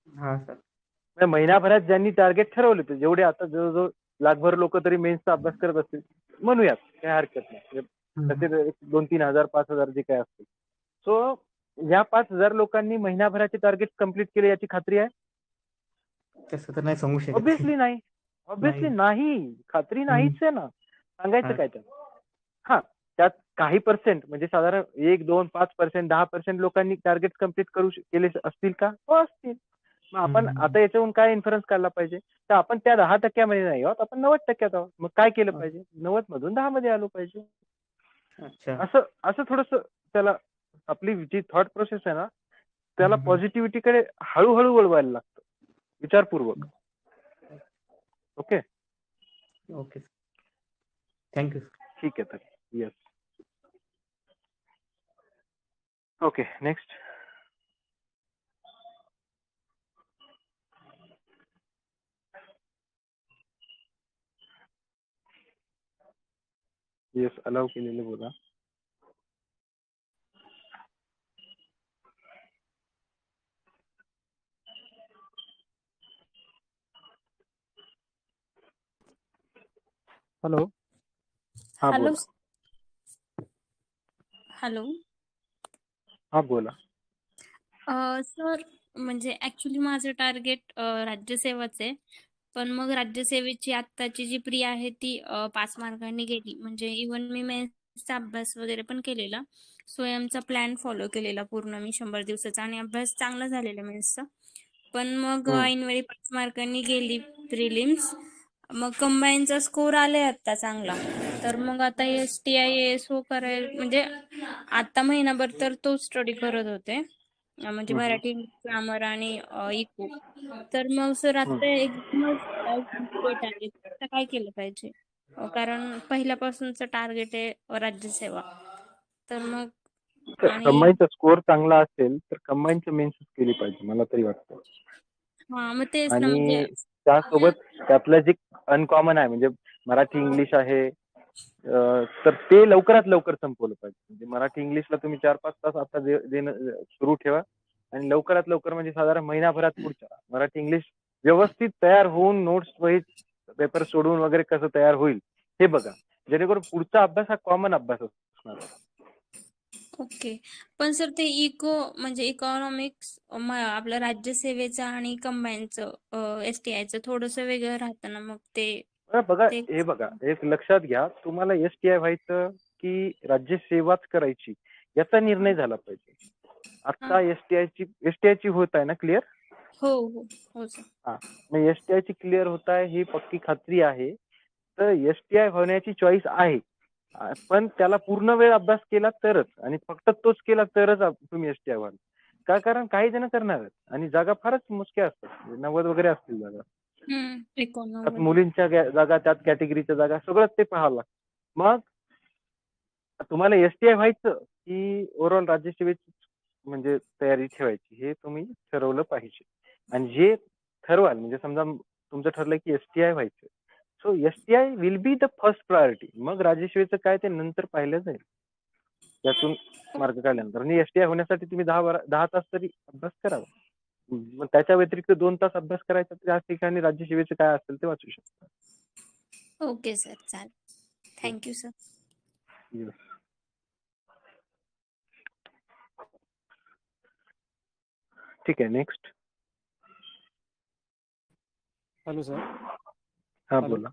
Speaker 13: हा सर.
Speaker 1: म्हणजे महिनाभरात ज्यांनी टार्गेट ठरवले होते, जेवढे आता जवळजवळ लाखभर लोक तरी मेन्सचा अभ्यास करत असतील म्हणूयात, काही हरकत नाही. तसे 2-3 हजार 5,000 जे काय असतील. सो या 5,000 लोकांनी महिनाभराचे टार्गेट कम्प्लीट केले याची खात्री आहे?
Speaker 13: तसं तर नाही सांगू शकत.
Speaker 1: ऑब्व्हियसली नाही. ऑब्व्हियसली नाही. खात्री नाहीच आहे ना. सांगायचं काय त्यात? हा, त्यात काही पर्सेंट म्हणजे साधारण 1, 2, 5%, 10% लोकांनी टार्गेट कम्प्लीट केले असतील का? हो, असतील. मग आपण आता याच्यावरून काय इन्फरन्स काढला पाहिजे? तर आपण त्या 10% मध्ये नाही आहोत, आपण 90% आहोत. मग काय केलं पाहिजे? 90 मधून 10 मध्ये आलो पाहिजे. असं असं थोडस त्याला आपली जी थॉट प्रोसेस आहे ना, त्याला पॉझिटिव्हिटीकडे हळूहळू वळवायला लागतं, विचारपूर्वक. Okay
Speaker 13: okay, thank you.
Speaker 1: ठीक आहे तर. Yes. Okay, next. Yes, allow केलेलं बोला.
Speaker 14: हॅलो.
Speaker 1: हा,
Speaker 10: हॅलो.
Speaker 1: बोला.
Speaker 10: हॅलो.
Speaker 1: हा, बोला.
Speaker 10: सर, म्हणजे ऍक्च्युली माझं टार्गेट राज्यसेवाच आहे. पण मग राज्यसेवेची आत्ताची जी प्री आहे ती 5 मार्कांनी गेली. म्हणजे इव्हन मी मेन्सचा अभ्यास वगैरे पण केलेला, स्वयंचा प्लॅन फॉलो केलेला पूर्ण मी 100 दिवसाचा, आणि अभ्यास चांगला झालेला मेन्सचा. पण मग ऐनवेळी 5 मार्कांनी गेली प्रिलिम्स. मग कंबाईनचा स्कोर आलाय आता चांगला. तर मग आता STI ASO करायला, म्हणजे आता महिनाभर तर तो स्टडी करत होते, म्हणजे मराठी ग्रामर आणि इको. तर मग सर आता एकदमच डेट आली, आता काय केलं पाहिजे? कारण पहिल्यापासूनच टार्गेट आहे राज्यसेवा. तर मग आणि
Speaker 1: कंबाईनचा स्कोर चांगला असेल तर कंबाईनचं मेन्स केली पाहिजे, मला तरी वाटतं.
Speaker 10: हा, मग तेच ना, म्हणजे
Speaker 1: आणि त्यासोबत त्यातलं जे अनकॉमन आहे, म्हणजे मराठी इंग्लिश आहे, तर ते लवकरात लवकर संपवलं पाहिजे. म्हणजे मराठी इंग्लिशला तुम्ही 4-5 तास आता देणं सुरू ठेवा, आणि लवकरात लवकर म्हणजे साधारण महिनाभरात पुढच्या मराठी इंग्लिश व्यवस्थित तयार होऊन नोट्स वहीत पेपर सोडून वगैरे कसं तयार होईल हे बघा, जेणेकरून पुढचा अभ्यास हा कॉमन अभ्यास असणार आहे.
Speaker 10: ओके. पण सर ते इको म्हणजे इकॉनॉमिक्स आपलं राज्यसेवेचं आणि कंबाईनचं STIचं थोडंसं वेगळं राहतं ना, मग ते
Speaker 1: बघा, हे बघा, एक लक्षात घ्या, तुम्हाला STI व्हायचं की राज्यसेवाच करायची याचा निर्णय झाला पाहिजे. आता STI ची होत आहे ना क्लिअर?
Speaker 10: हो हो हो सर.
Speaker 1: हा, मग STI ची क्लिअर होत आहे ही पक्की खात्री आहे. तर STI होण्याची चॉईस आहे, पण त्याला पूर्ण वेळ अभ्यास केला तरच, आणि फक्त तोच केला तरच तुम्ही STI व्हाल. का? कारण काही जण करणार आहेत आणि जागा फारच मोजक्या असतात, 90 वगैरे असतील जागा. त्यात मुलींच्या जागा, त्यात कॅटेगरीच्या जागा, सगळंच ते पाहावं लागतं. मग तुम्हाला STI व्हायचं की ओव्हरऑल राज्यसेवेची म्हणजे तयारी ठेवायची, हे तुम्ही ठरवलं पाहिजे. आणि जे ठरवाल, म्हणजे समजा तुमचं ठरलं की STI व्हायचं, so STI will be the first priority. मग राज्यसेवेचं काय ते नंतर पाहिलं जाईल, त्यातून मार्ग काढल्यानंतर. आणि STI होण्यासाठी तुम्ही 10 तास तरी अभ्यास करावा. मग त्याच्या व्यतिरिक्त 2 तास अभ्यास करायचा, त्या ठिकाणी राज्यसेवेचं काय असेल ते वाचू शकता.
Speaker 10: ओके सर, चालेल. Thank you sir.
Speaker 1: ठीक आहे, नेक्स्ट.
Speaker 14: Hello sir.
Speaker 1: हा, बोला.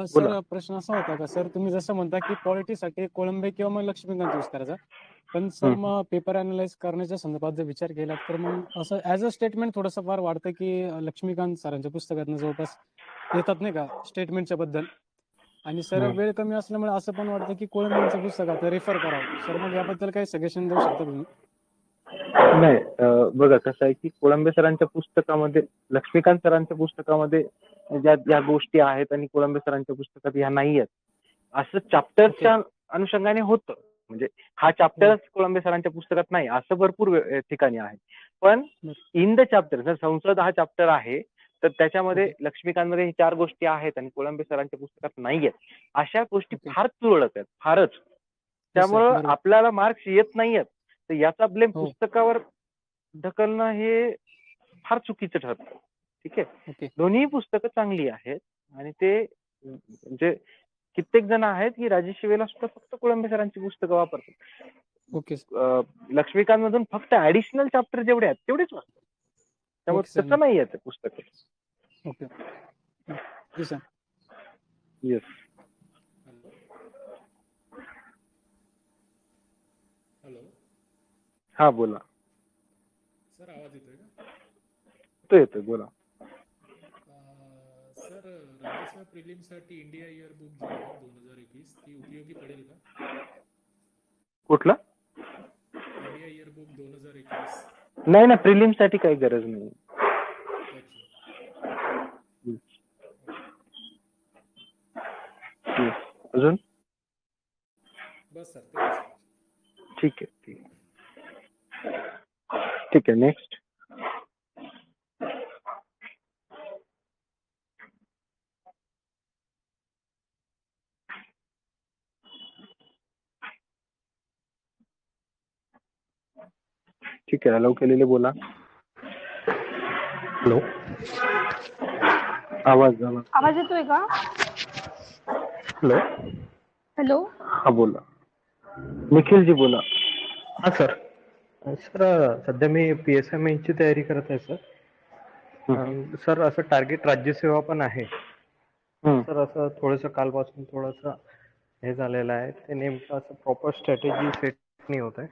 Speaker 14: सर, प्रश्न असा होता का सर, तुम्ही जसं म्हणता की पॉलिटीसाठी कोळंबे किंवा मग लक्ष्मीकांत यूज करायचा, पण सर मग पेपर अनालाइज करण्याच्या संदर्भात जर विचार केला तर मग असं ऍज अ स्टेटमेंट थोडंसं फार वाटतं की लक्ष्मीकांत सरांच्या पुस्तकातनं जवळपास येतात नाही का स्टेटमेंटच्या बद्दल. आणि सर वेळ कमी असल्यामुळे असं पण वाटतं की कोळंबेंचं पुस्तक आता रेफर करावं. सर, मग याबद्दल काही सजेशन देऊ शकता तुम्ही?
Speaker 1: नाही, बघा कसं आहे की कोळंबे सरांच्या पुस्तकामध्ये, लक्ष्मीकांत सरांच्या पुस्तकामध्ये ज्या गोष्टी आहेत आणि कोळंबे सरांच्या पुस्तकात ह्या नाही आहेत, असं चॅप्टरच्या अनुषंगाने होतं. म्हणजे हा चॅप्टर कोळंबे सरांच्या पुस्तकात नाही असं भरपूर ठिकाणी आहे. पण इन द चॅप्टर, जर संसद हा चॅप्टर आहे तर त्याच्यामध्ये लक्ष्मीकांतमध्ये हे 4 गोष्टी आहेत आणि कोळंबे सरांच्या पुस्तकात नाहीयेत. अशा गोष्टी फार तुरळक आहेत, फारच. त्यामुळं आपल्याला मार्क्स येत नाहीयेत. तर याचा ब्लेम पुस्तकावर ढकलणं हे फार चुकीचं ठरतं. ठीक आहे. दोन्ही पुस्तकं चांगली आहेत आणि ते म्हणजे कित्येक जण आहेत की राजेश शिवेला सुद्धा फक्त कोळंबे सरांची पुस्तकं वापरतात. लक्ष्मीकांत मधून फक्त ऍडिशनल चॅप्टर जेवढे आहेत तेवढेच वाचतात. त्यामुळे तसं नाही आहे ते पुस्तक.
Speaker 14: ओके.
Speaker 1: येस.
Speaker 15: हॅलो.
Speaker 1: हा बोला.
Speaker 15: सर आवाज येतोय का?
Speaker 1: येतोय बोला.
Speaker 15: सर राज्यसेवा प्रिलिमसाठी इंडिया इयर बुक जी आहे 2021 ती उपयोगी पडेल का?
Speaker 1: कुठला?
Speaker 15: India year book 2021.
Speaker 1: नाही ना, प्रिलिम साठी काही गरज नाही. अजून
Speaker 15: बस सर.
Speaker 1: ठीक आहे. ठीक आहे. नेक्स्ट. ठीक आहे. अलाउ केलेले बोला.
Speaker 16: हॅलो.
Speaker 17: आवाज येतोय का?
Speaker 16: हॅलो.
Speaker 17: हॅलो.
Speaker 1: हा बोला. निखिलजी बोला.
Speaker 16: हा सर. सध्या मी PSMA ची तयारी करत आहे सर. सर असं टार्गेट राज्यसेवा पण आहे. सर असं थोडंसं कालपासून थोडंसं हे झालेलं आहे. ते नेमकं असं प्रॉपर स्ट्रॅटेजी सेट नाही होत आहे.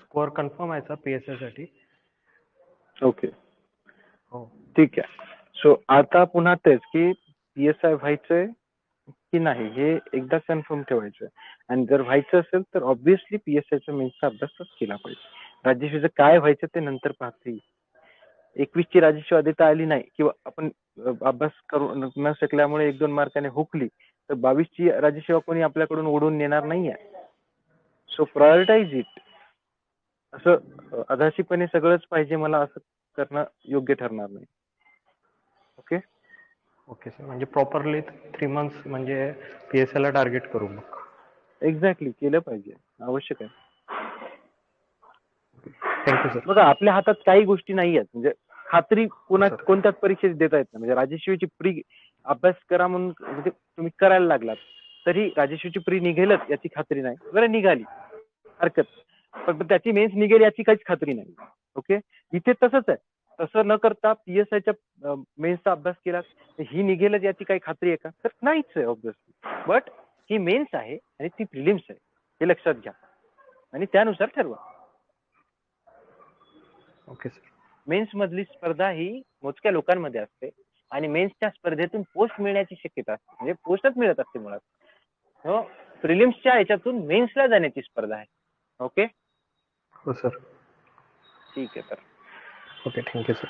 Speaker 16: स्कोअर कन्फर्म आहे सर PSI साठी.
Speaker 1: ओके. ठीक आहे. सो आता पुन्हा तेच की PSI व्हायचंय की नाही हे एकदा कन्फर्म ठेवायचं. आणि जर व्हायचं असेल तर ऑब्व्हियसली PSIचा मेन्सचा अभ्यासच केला पाहिजे. राज्यसेवेचं काय व्हायचं ते नंतर पाहता येईल. 21 ची राज्यसेवा देता आली नाही किंवा आपण अभ्यास करू न शकल्यामुळे 1-2 मार्काने हुकली तर 22 ची राज्यसेवा कोणी आपल्याकडून ओढून नेणार नाहीये. So prioritise it. असं अधाशीपणे सगळंच पाहिजे मला असं करणं योग्य ठरणार नाही. ओके.
Speaker 16: Okay sir. म्हणजे प्रॉपरली 3 मंथ्स म्हणजे PSI ला टार्गेट करू मग.
Speaker 1: एक्झॅक्टली केलं पाहिजे. आवश्यक आहे.
Speaker 16: Thank you sir.
Speaker 1: बघा आपल्या हातात काही गोष्टी नाही आहेत. म्हणजे खात्री कोणत्याच परीक्षेत देता येत नाही. म्हणजे राजशिवची प्री अभ्यास करा म्हणून म्हणजे तुम्ही करायला लागलात तरी राजशिवची प्री निघेलच याची खात्री नाही. बरं निघाली हरकत, पण त्याची मेन्स निघेल याची काहीच खात्री नाही. ओके. इथे तसंच आहे. तसं न करता PSIच्या मेन्सचा अभ्यास केला ही निघेलच याची काही खात्री आहे का? तर नाहीच आहे ऑब्व्हियसली. बट ही मेन्स आहे आणि ती प्रिलिम्स आहे हे लक्षात घ्या आणि त्यानुसार ठरवा.
Speaker 16: Okay sir.
Speaker 1: मेन्स मधली स्पर्धा ही मोजक्या लोकांमध्ये असते आणि मेन्सच्या स्पर्धेतून पोस्ट मिळण्याची शक्यता असते. म्हणजे पोस्टच मिळत असते मुळात. प्रिलिम्सच्या याच्यातून मेन्सला जाण्याची स्पर्धा आहे. ओके.
Speaker 16: हो सर.
Speaker 1: ठीक आहे sir.
Speaker 16: Okay. Thank you sir.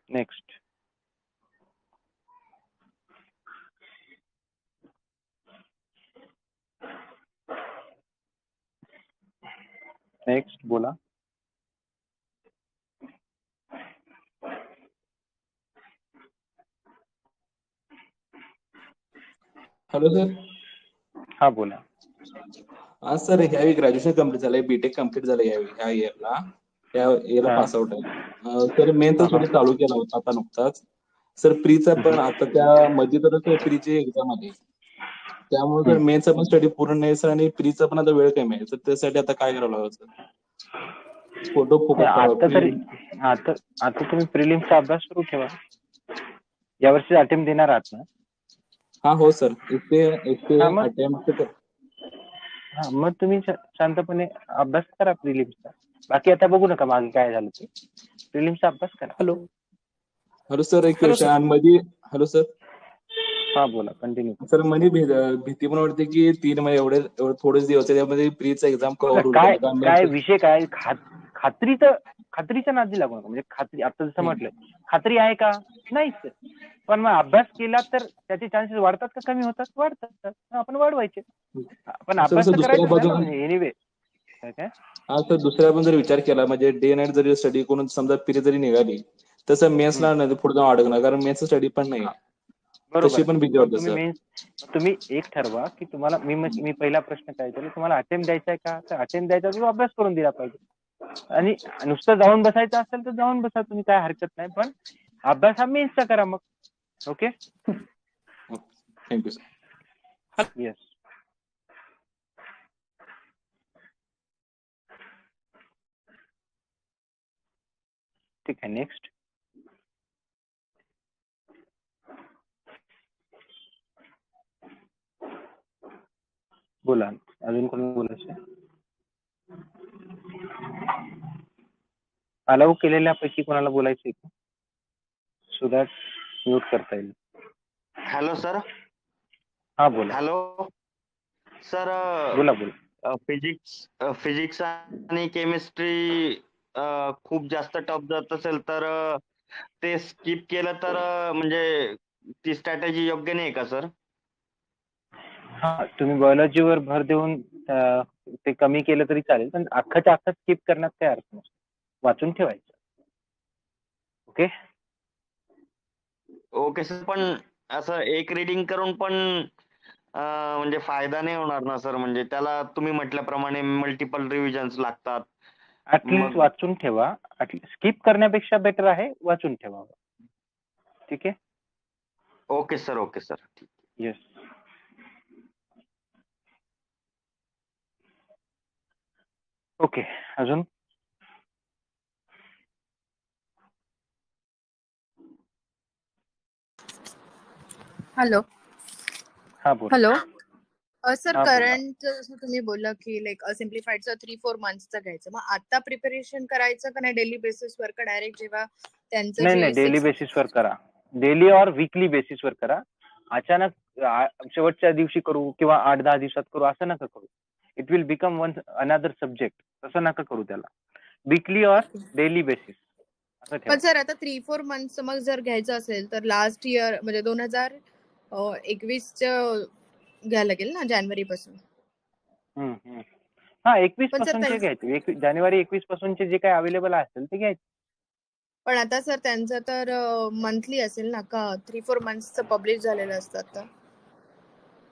Speaker 1: Next. Next बोला.
Speaker 18: Hello sir.
Speaker 1: हा बोला.
Speaker 18: हा सर ह्यावेळी ग्रॅज्युएशन कम्प्लीट झालंय, बीटेक कम्प्लीट झालंय ह्या इयरला. या इयरला पास आउट आहे. सर मेनचा स्टडी चालू केला होता आता नुकताच. सर प्रीचा पण आता त्या मध्ये तर प्रीची एक्झाम आली. त्यामुळे सर मेनचा पण स्टडी पूर्ण नाही सर आणि प्रीचा पण आता वेळ कमी आहे. तर त्यासाठी आता काय करावं लागेल सर?
Speaker 1: आता तुम्ही प्रिलिम्सचा अभ्यास सुरू ठेवा. यावर्षी अटेम्प्ट देणार आहात ना?
Speaker 18: हा हो सर. एक अटेम्प्ट.
Speaker 1: हा मग तुम्ही शांतपणे अभ्यास करा प्रिलिम्सचा. बाकी आता बघू नका मागे काय झालं ते. प्रिलिम्सचा अभ्यास करा.
Speaker 18: Hello sir. एक क्वेश्चन मध्ये. Hello sir.
Speaker 1: हा बोला. कंटिन्यू.
Speaker 18: सर मला भीती पण वाटते की 3 महिने एवढे थोडेच दिवस त्यामध्ये प्रीचा एक्झाम कव्हर होईल.
Speaker 1: काय विषय काय खात्रीच्या नादी लागू नका. म्हणजे खात्री आता जसं म्हटलं खात्री आहे का? नाहीच. पण मग अभ्यास केला तर त्याचे चान्सेस वाढतात का कमी होतात? वाढतात. आपण वाढवायचे. पण अभ्यास करायचा एनिवे. काय
Speaker 18: हा तर दुसऱ्या पण जर विचार केला म्हणजे डे नाईट जरी स्टडी करून समजा पिरी जरी निघाली तसं मेन्सला नाही पुढे जाऊन अडकणार कारण मेन्स स्टडी पण नाही
Speaker 1: बरोबर
Speaker 18: तशी
Speaker 1: आहे.
Speaker 18: पण भीती
Speaker 1: मग
Speaker 18: वाटते
Speaker 1: तुम्ही
Speaker 18: सर.
Speaker 1: तुम्ही एक ठरवा की तुम्हाला मी पहिला प्रश्न काय विचारला, तुम्हाला अटेम्प्ट द्यायचा आहे का? तर अटेम्प्ट द्यायचा तर अभ्यास करून दिला पाहिजे. आणि नुसतं जाऊन बसायचं असेल तर जाऊन बसा तुम्ही, काय हरकत नाही. पण अभ्यास हा मेन्सचा करा मग. ओके.
Speaker 18: Thank you sir.
Speaker 1: येस. ठीक आहे. नेक्स्ट. बोला, अजून कोणी बोलायचं? अलाउ केलेल्यापैकी कोणाला बोलायचं आहे, सो दॅट म्यूट करता येईल.
Speaker 2: Hello sir.
Speaker 1: हा बोला.
Speaker 2: Hello sir.
Speaker 1: बोला.
Speaker 2: फिजिक्स आणि केमिस्ट्री खूप जास्त टफ जात असेल तर ते स्किप केलं तर म्हणजे ती स्ट्रॅटेजी योग्य नाही का सर?
Speaker 1: हा, तुम्ही बायोलॉजीवर भर देऊन ते कमी केलं तरी चालेल, पण अख्खाच्या अख्खा स्किप करण्यात काय अर्थ नसतो. वाचून ठेवायचं. ओके.
Speaker 2: Okay sir. पण असं एक रीडिंग करून पण म्हणजे फायदा नाही होणार ना सर? म्हणजे त्याला तुम्ही म्हटल्याप्रमाणे मल्टिपल रिव्हिजन्स लागतात.
Speaker 1: ऍटलीस्ट वाचून ठेवा. स्किप करण्यापेक्षा बेटर आहे वाचून ठेवा. ठीक आहे.
Speaker 2: Okay sir. Okay sir.
Speaker 1: Yes. Okay. अजून?
Speaker 6: हॅलो.
Speaker 1: हा बोला.
Speaker 6: हॅलो. सर
Speaker 1: हा, बोला.
Speaker 6: करंट जसं तुम्ही बोलला की लाईक सिम्प्लिफाईडचं 3-4 मंथचं घ्यायचं. मग आता प्रिपरेशन करायचं का नाही डेली बेसिसवर, का डायरेक्ट जेव्हा त्यांचं
Speaker 1: नाही,
Speaker 6: जे
Speaker 1: नाही, डेली बेसिसवर करा. डेली और वीकली बेसिसवर करा. अचानक शेवटच्या दिवशी करू किंवा 8-10 दिवसात करू असं नका करू. It will become one another subject. तसं नका करू त्याला. वीकली और डेली बेसिस असं ठेवा.
Speaker 6: पण सर आता 3-4 मंथचं मग जर घ्यायचं असेल तर लास्ट इयर म्हणजे 2021 घ्यायला लागेल ना जानेवारी पासून.
Speaker 1: हा, 21
Speaker 6: पण सर
Speaker 1: पासूनचे घ्यायचे. जानेवारी 21 पासूनचे जे काही अवेलेबल असेल ते घ्यायचे.
Speaker 6: पण आता सर त्यांचं तर मंथली असेल ना का 3-4 मंथचं पब्लिश झालेलं असतात तर?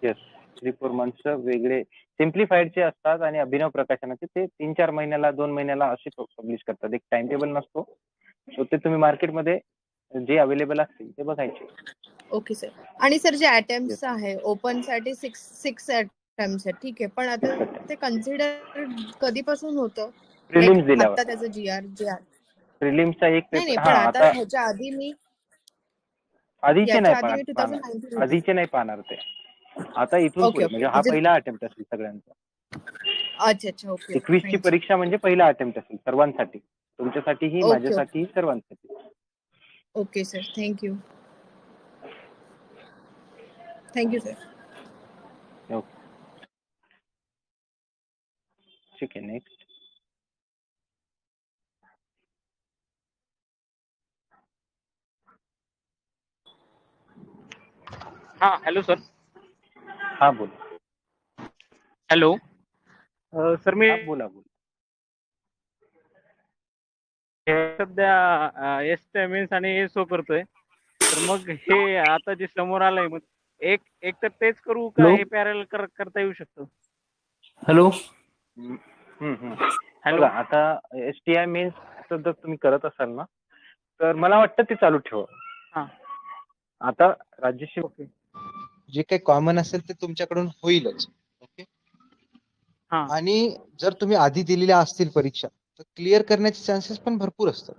Speaker 1: येस. 3-4 मंथचं वेगळे सिम्प्लिफाईडचे असतात आणि अभिनव प्रकाशनाचे ते 3-4 महिन्याला 2 महिन्याला असे पब्लिश करतात. एक टाइम टेबल नसतो. सो ते तुम्ही मार्केटमध्ये जे अवेलेबल असतील ते बघायचे.
Speaker 6: Okay sir. आणि सर जे अटेम्प्ट्स आहे ओपन साठी 6 अटेम्प्ट्स आहेत. ठीक आहे. पण आता ते कन्सिडर कधीपासून होतं?
Speaker 1: प्रिलिम्स दिल्यावर.
Speaker 6: आता त्याचं जीआर.
Speaker 1: प्रिलिम्सचा एक
Speaker 6: नाही
Speaker 1: पेपर.
Speaker 6: पण
Speaker 1: हा,
Speaker 6: आता
Speaker 1: आता
Speaker 6: ह्याच्या आधी मी
Speaker 1: आधीचे नाही
Speaker 6: याच्या आधी मी
Speaker 1: पाहणार.
Speaker 6: 2019
Speaker 1: आधीचे नाही पाहणार ते. आता इथून
Speaker 6: ओके
Speaker 1: पुढे
Speaker 6: ओके
Speaker 1: म्हणजे हा पहिला अटेम्प्ट असेल सगळ्यांचा.
Speaker 6: अच्छा ओके
Speaker 1: 21 ची परीक्षा म्हणजे पहिला अटेम्प्ट असेल सर्वांसाठी. तुमच्यासाठीही,
Speaker 6: ओके
Speaker 1: माझ्यासाठीही, सर्वांसाठी.
Speaker 6: Okay sir. Thank you sir.
Speaker 1: Okay. ठीक आहे. नेक्स्ट.
Speaker 19: हा, हॅलो सर.
Speaker 1: हा, बोला.
Speaker 19: हॅलो. सर मी
Speaker 1: बोला.
Speaker 19: सध्या एस आणि एसओ करतोय. तर मग हे आता जे समोर आलंय मग एक तर तेच करू का हे पॅरल करता येऊ शकतो?
Speaker 13: हॅलो.
Speaker 1: बघा, आता STI मेन्स जर तुम्ही करत असाल ना तर मला वाटतं ते चालू ठेवा. आता राज्यसेवा
Speaker 20: जे काही कॉमन असेल ते तुमच्याकडून होईलच. ओके. आणि जर तुम्ही आधी दिलेल्या असतील परीक्षा तर क्लिअर करण्याचे चान्सेस पण भरपूर असतात.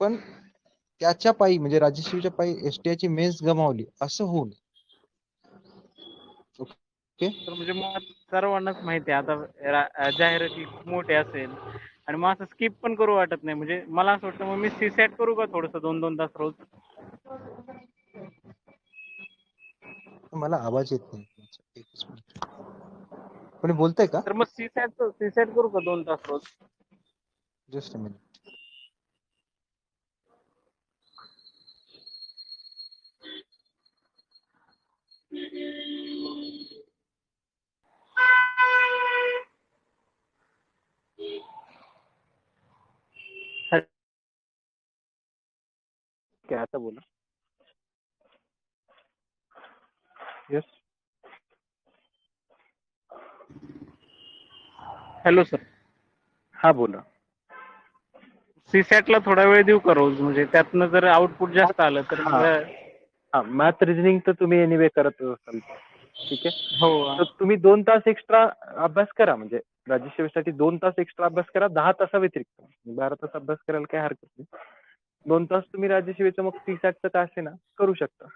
Speaker 20: पण त्याच्या पायी म्हणजे राज्यसेवेच्या पायी STI ची मेन्स गमावली असं होऊ नये. ओके.
Speaker 19: तर म्हणजे मग सर्वांनाच माहिती आहे आता जाहिराती खूप मोठी असेल आणि मग असं स्किप पण करू वाटत नाही. म्हणजे मला असं वाटतं मग मी सीसॅट करू का थोडंसं 2-2 तास रोज?
Speaker 20: मला आवाज येत नाही. एकच मिनिट. कोणी बोलतंय का?
Speaker 19: तर मग सीसॅट करू का 2 तास रोज?
Speaker 20: Just a minute.
Speaker 1: आता बोला. येस.
Speaker 19: Hello sir.
Speaker 1: हा बोला.
Speaker 19: सीसॅटला थोडा वेळ देऊ का रोज, म्हणजे त्यातनं जर आउटपुट जास्त आलं तर
Speaker 1: हा हा मॅथ रिझनिंग तर तुम्ही एनिवे करत असाल, ठीक आहे.
Speaker 19: हो.
Speaker 1: तर तुम्ही 2 तास एक्स्ट्रा अभ्यास करा, म्हणजे राज्यसेवेसाठी 2 तास एक्स्ट्रा अभ्यास करा, 10 तासाव्यतिरिक्त 12 तास अभ्यास करायला काही हरकत नाही. 2 तास तुम्ही राज्यसेवेचं मग सीसॅटचं काय असेल ना करू शकता.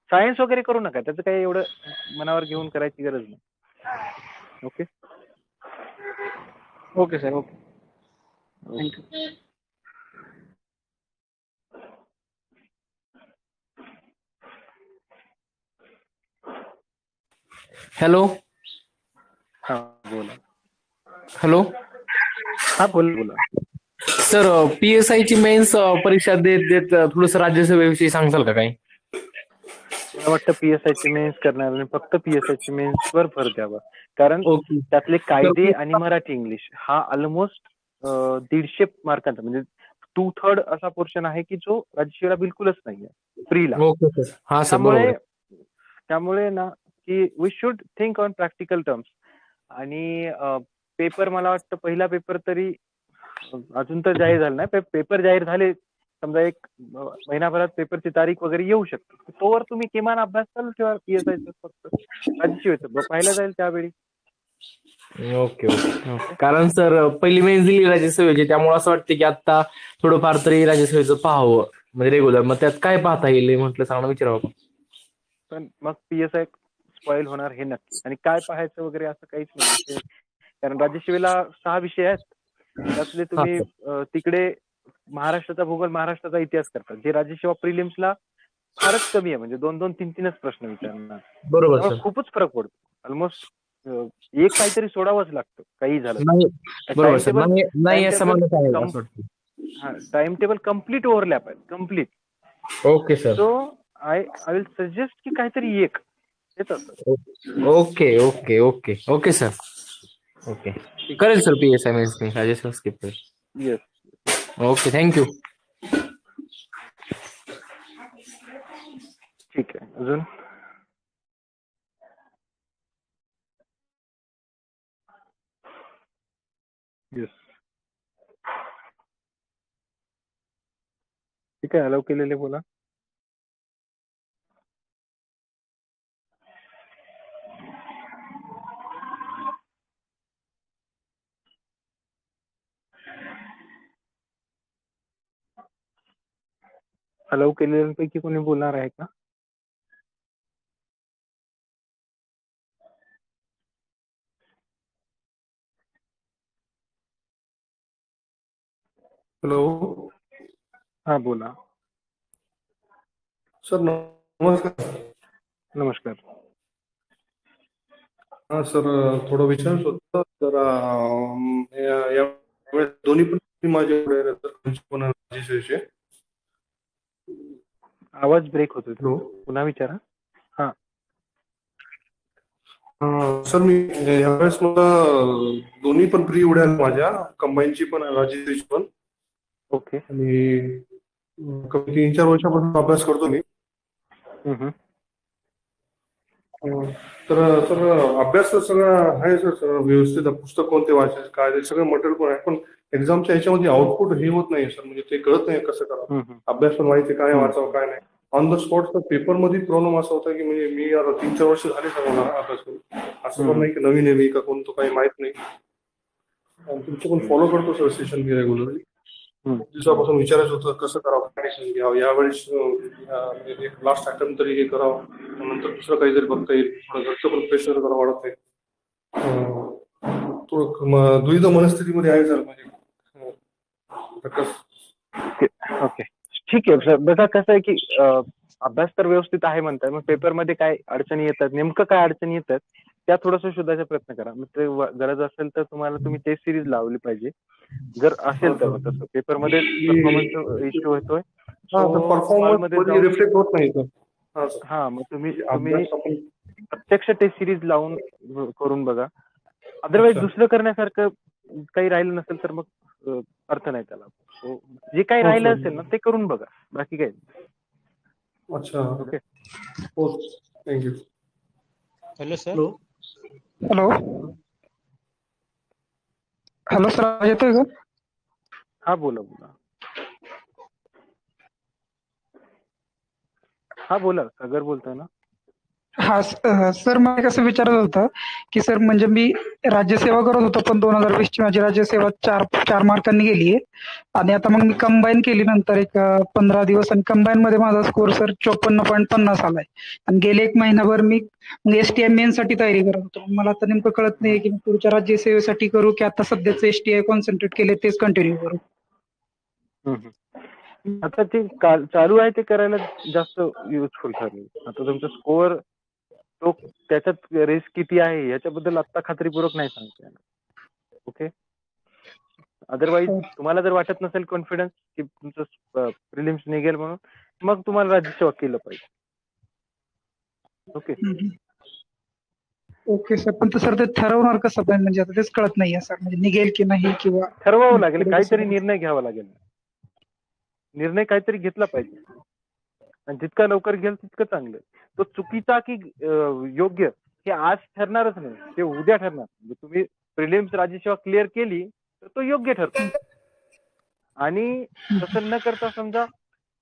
Speaker 1: सायन्स वगैरे करू नका, त्याचं काही एवढं मनावर घेऊन करायची गरज नाही. Okay.
Speaker 19: Okay sir. Okay, thank you.
Speaker 21: Hello.
Speaker 1: हा बोला.
Speaker 21: हॅलो.
Speaker 1: हा बोला.
Speaker 21: सर PSI ची मेन्स परीक्षा देत थोडस राज्यसेवेविषयी सांगताल का काही?
Speaker 1: मला वाटतं PSI ची मेन्स करणार आणि फक्त PSI ची मेन्स वर भर द्यावा, कारण त्यातले कायदे आणि मराठी इंग्लिश हा ऑलमोस्ट 150 मार्कांचा, म्हणजे 2/3 असा पोर्शन आहे की जो राज्यसेवेला बिलकुलच नाहीये फ्रीला.
Speaker 21: हा सर, बरोबर.
Speaker 1: त्यामुळे ना की we should think on practical terms. आणि पेपर मला वाटतं पहिला पेपर तरी अजून तर जाहीर झाला नाही, पेपर जाहीर झाले समजा 1 महिनाभरात पेपरची तारीख वगैरे येऊ शकते, तोवर तुम्ही किमान अभ्यास चालू ठेवा PSIचा, फक्त राज्यसेवेचं पाहिलं जाईल त्यावेळी.
Speaker 21: Okay okay. कारण सर पहिली मेन्स दिली राज्यसेवेची, त्यामुळे असं वाटतं की आता थोडंफार तरी राज्यसेवेचं पाहावं म्हणजे रेग्युलर. मग त्यात काय पाहता येईल म्हटलं सांगणं विचारावं.
Speaker 1: पण मग PSI स्पॉइल होणार हे नक्की. आणि काय पाहायचं वगैरे असं काहीच नाही, कारण राज्यसेवेला 6 विषय आहेत, त्यातले तुम्ही तिकडे महाराष्ट्राचा भूगोल, महाराष्ट्राचा इतिहास करतात, जे राज्यसेवा प्रिलिम्सला फारच कमी आहे, म्हणजे 2-2, 3-3च प्रश्न विचारणार.
Speaker 21: बरोबर.
Speaker 1: खूपच फरक पडतो. ऑलमोस्ट एक काहीतरी सोडावंच लागतं काही झालं.
Speaker 21: बरोबर सर. नाही असं म्हणत आहे.
Speaker 1: टाइम टेबल कम्प्लीट ओव्हरलॅप आहे, complete.
Speaker 21: Okay sir.
Speaker 1: So I will suggest की काहीतरी एक हेच असतं.
Speaker 21: Okay okay okay okay sir. Okay, करेल सर PSI मेन्स मी राज्यसेवा स्किप करेल.
Speaker 1: येस.
Speaker 21: Okay, thank you.
Speaker 1: ठीक आहे. अजून येस. ठीक आहे, अलाव केलेले बोला. अलाव केलेल्यांपैकी कोणी बोलणार आहे का?
Speaker 22: हॅलो.
Speaker 1: हा बोला.
Speaker 22: सर नमस्कार.
Speaker 1: नमस्कार.
Speaker 22: हा सर, थोडं विचारायचं होतं. तर यावेळेस दोन्ही पण माझे राज्यसेवेचे.
Speaker 1: आवाज ब्रेक होतोय, पुन्हा विचारा. हा
Speaker 22: सर, मी यावेळेस मला दोन्ही पण प्री उड्या माझ्या, कंबाईनची पण राज्यसेवेची पण.
Speaker 1: ओके.
Speaker 22: आणि 3-4 वर्षापासून अभ्यास करतो मी. तर सर अभ्यास तर सगळं आहे सर, व्यवस्थित. पुस्तक कोणते वाचायचे, काय ते सगळं मटेरियल पण आहे, पण एक्झामच्या ह्याच्यामध्ये आउटपुट हे होत नाही सर, म्हणजे ते कळत नाही कसं करावं. अभ्यास पण माहिती काय वाचावं काय नाही. ऑन द स्पॉट तर पेपर मध्ये प्रॉब्लेम असा होता की म्हणजे मी 3-4 वर्ष झाले सर मला अभ्यास करून. असं पण नाही की नवीन आहे मी का कोणतं काही माहित नाही. तुमचं पण फॉलो करतो सर सेशन मी रेग्युलरली. दिवसापासून विचारायचं होतं कसं करावं, काय घ्यावं यावेळेस. लास्ट अटेम्प्ट तरी हे करावं, नंतर दुसरं काहीतरी बघता येईल. घरचं पण प्रेशर जरा वाढत आहे. थोडं द्विधा मनस्थितीमध्ये आहे सर म्हणजे.
Speaker 1: ओके, ठीक आहे सर. बघा कसं आहे की अभ्यास तर व्यवस्थित आहे म्हणतात, मग पेपरमध्ये काय अडचणी येतात, नेमकं काय अडचणी येतात त्या थोडंसं शोधायचा प्रयत्न करा. मग ते गरज असेल तर तुम्ही टेस्ट सिरीज लावली पाहिजे, जर असेल तर. तसं पेपरमध्ये परफॉर्मन्स इश्यू होतोय,
Speaker 22: रिफ्लेक्ट होत नाही.
Speaker 1: हा, मग तुम्ही प्रत्यक्ष टेस्ट सिरीज लावून करून बघा. अदरवाईज दुसरं करण्यासारखं काही राहिलं नसेल तर मग अर्थ नाही त्याला. जे काही राहिलं असेल ना ते करून बघा, बाकी काही.
Speaker 22: अच्छा.
Speaker 1: ओके.
Speaker 22: हो, thank you.
Speaker 3: Hello sir.
Speaker 5: Hello hello sir, आवाज येतोय का?
Speaker 1: हा बोला बोला. हा बोला, सागर बोलतोय ना?
Speaker 5: हा सर, मला कसं विचारत होतं की सर म्हणजे मी राज्यसेवा करत होतो, पण 2020 ची माझी राज्यसेवा 4 मार्कांनी गेली आहे. आणि आता मग मी कंबाईन केली नंतर एक 15 दिवस, आणि कंबाईन मध्ये माझा स्कोर सर 54.50 आलाय. आणि गेले 1 महिनाभर मी STI मेन साठी तयारी करत होतो. मला आता नेमकं कळत नाही की मी पुढच्या राज्यसेवेसाठी करू की आता सध्याचं STI कॉन्सन्ट्रेट केले तेच कंटिन्यू करू.
Speaker 1: आता ते चालू आहे ते करायला जास्त युजफुल ठरेल. आता तुमचा स्कोअर तो त्याच्यात रिस्क किती आहे याच्याबद्दल आता खात्रीपूर्वक नाही सांगता येणार. ओके. अदरवाईज तुम्हाला जर वाटत नसेल कॉन्फिडन्स की तुमचं प्रिलिम्स निघेल म्हणून, मग तुम्हाला राज्यसेवा केलं पाहिजे. ओके.
Speaker 5: ओके सर, पण सर ते ठरवणार कसं पण, म्हणजे आता तेच कळत नाहीये सर, म्हणजे निघेल की नाही किंवा
Speaker 1: ठरवावं लागेल, काहीतरी निर्णय घ्यावा लागेल. निर्णय काहीतरी घेतला पाहिजे, आणि जितका लवकर घेईल तितकं चांगलं. तो चुकीचा की योग्य हे आज ठरणारच नाही, ते उद्या ठरणार. म्हणजे तुम्ही प्रिलिम्स राज्यसेवा क्लिअर केली तर तो योग्य ठरतो. आणि तसं न करता समजा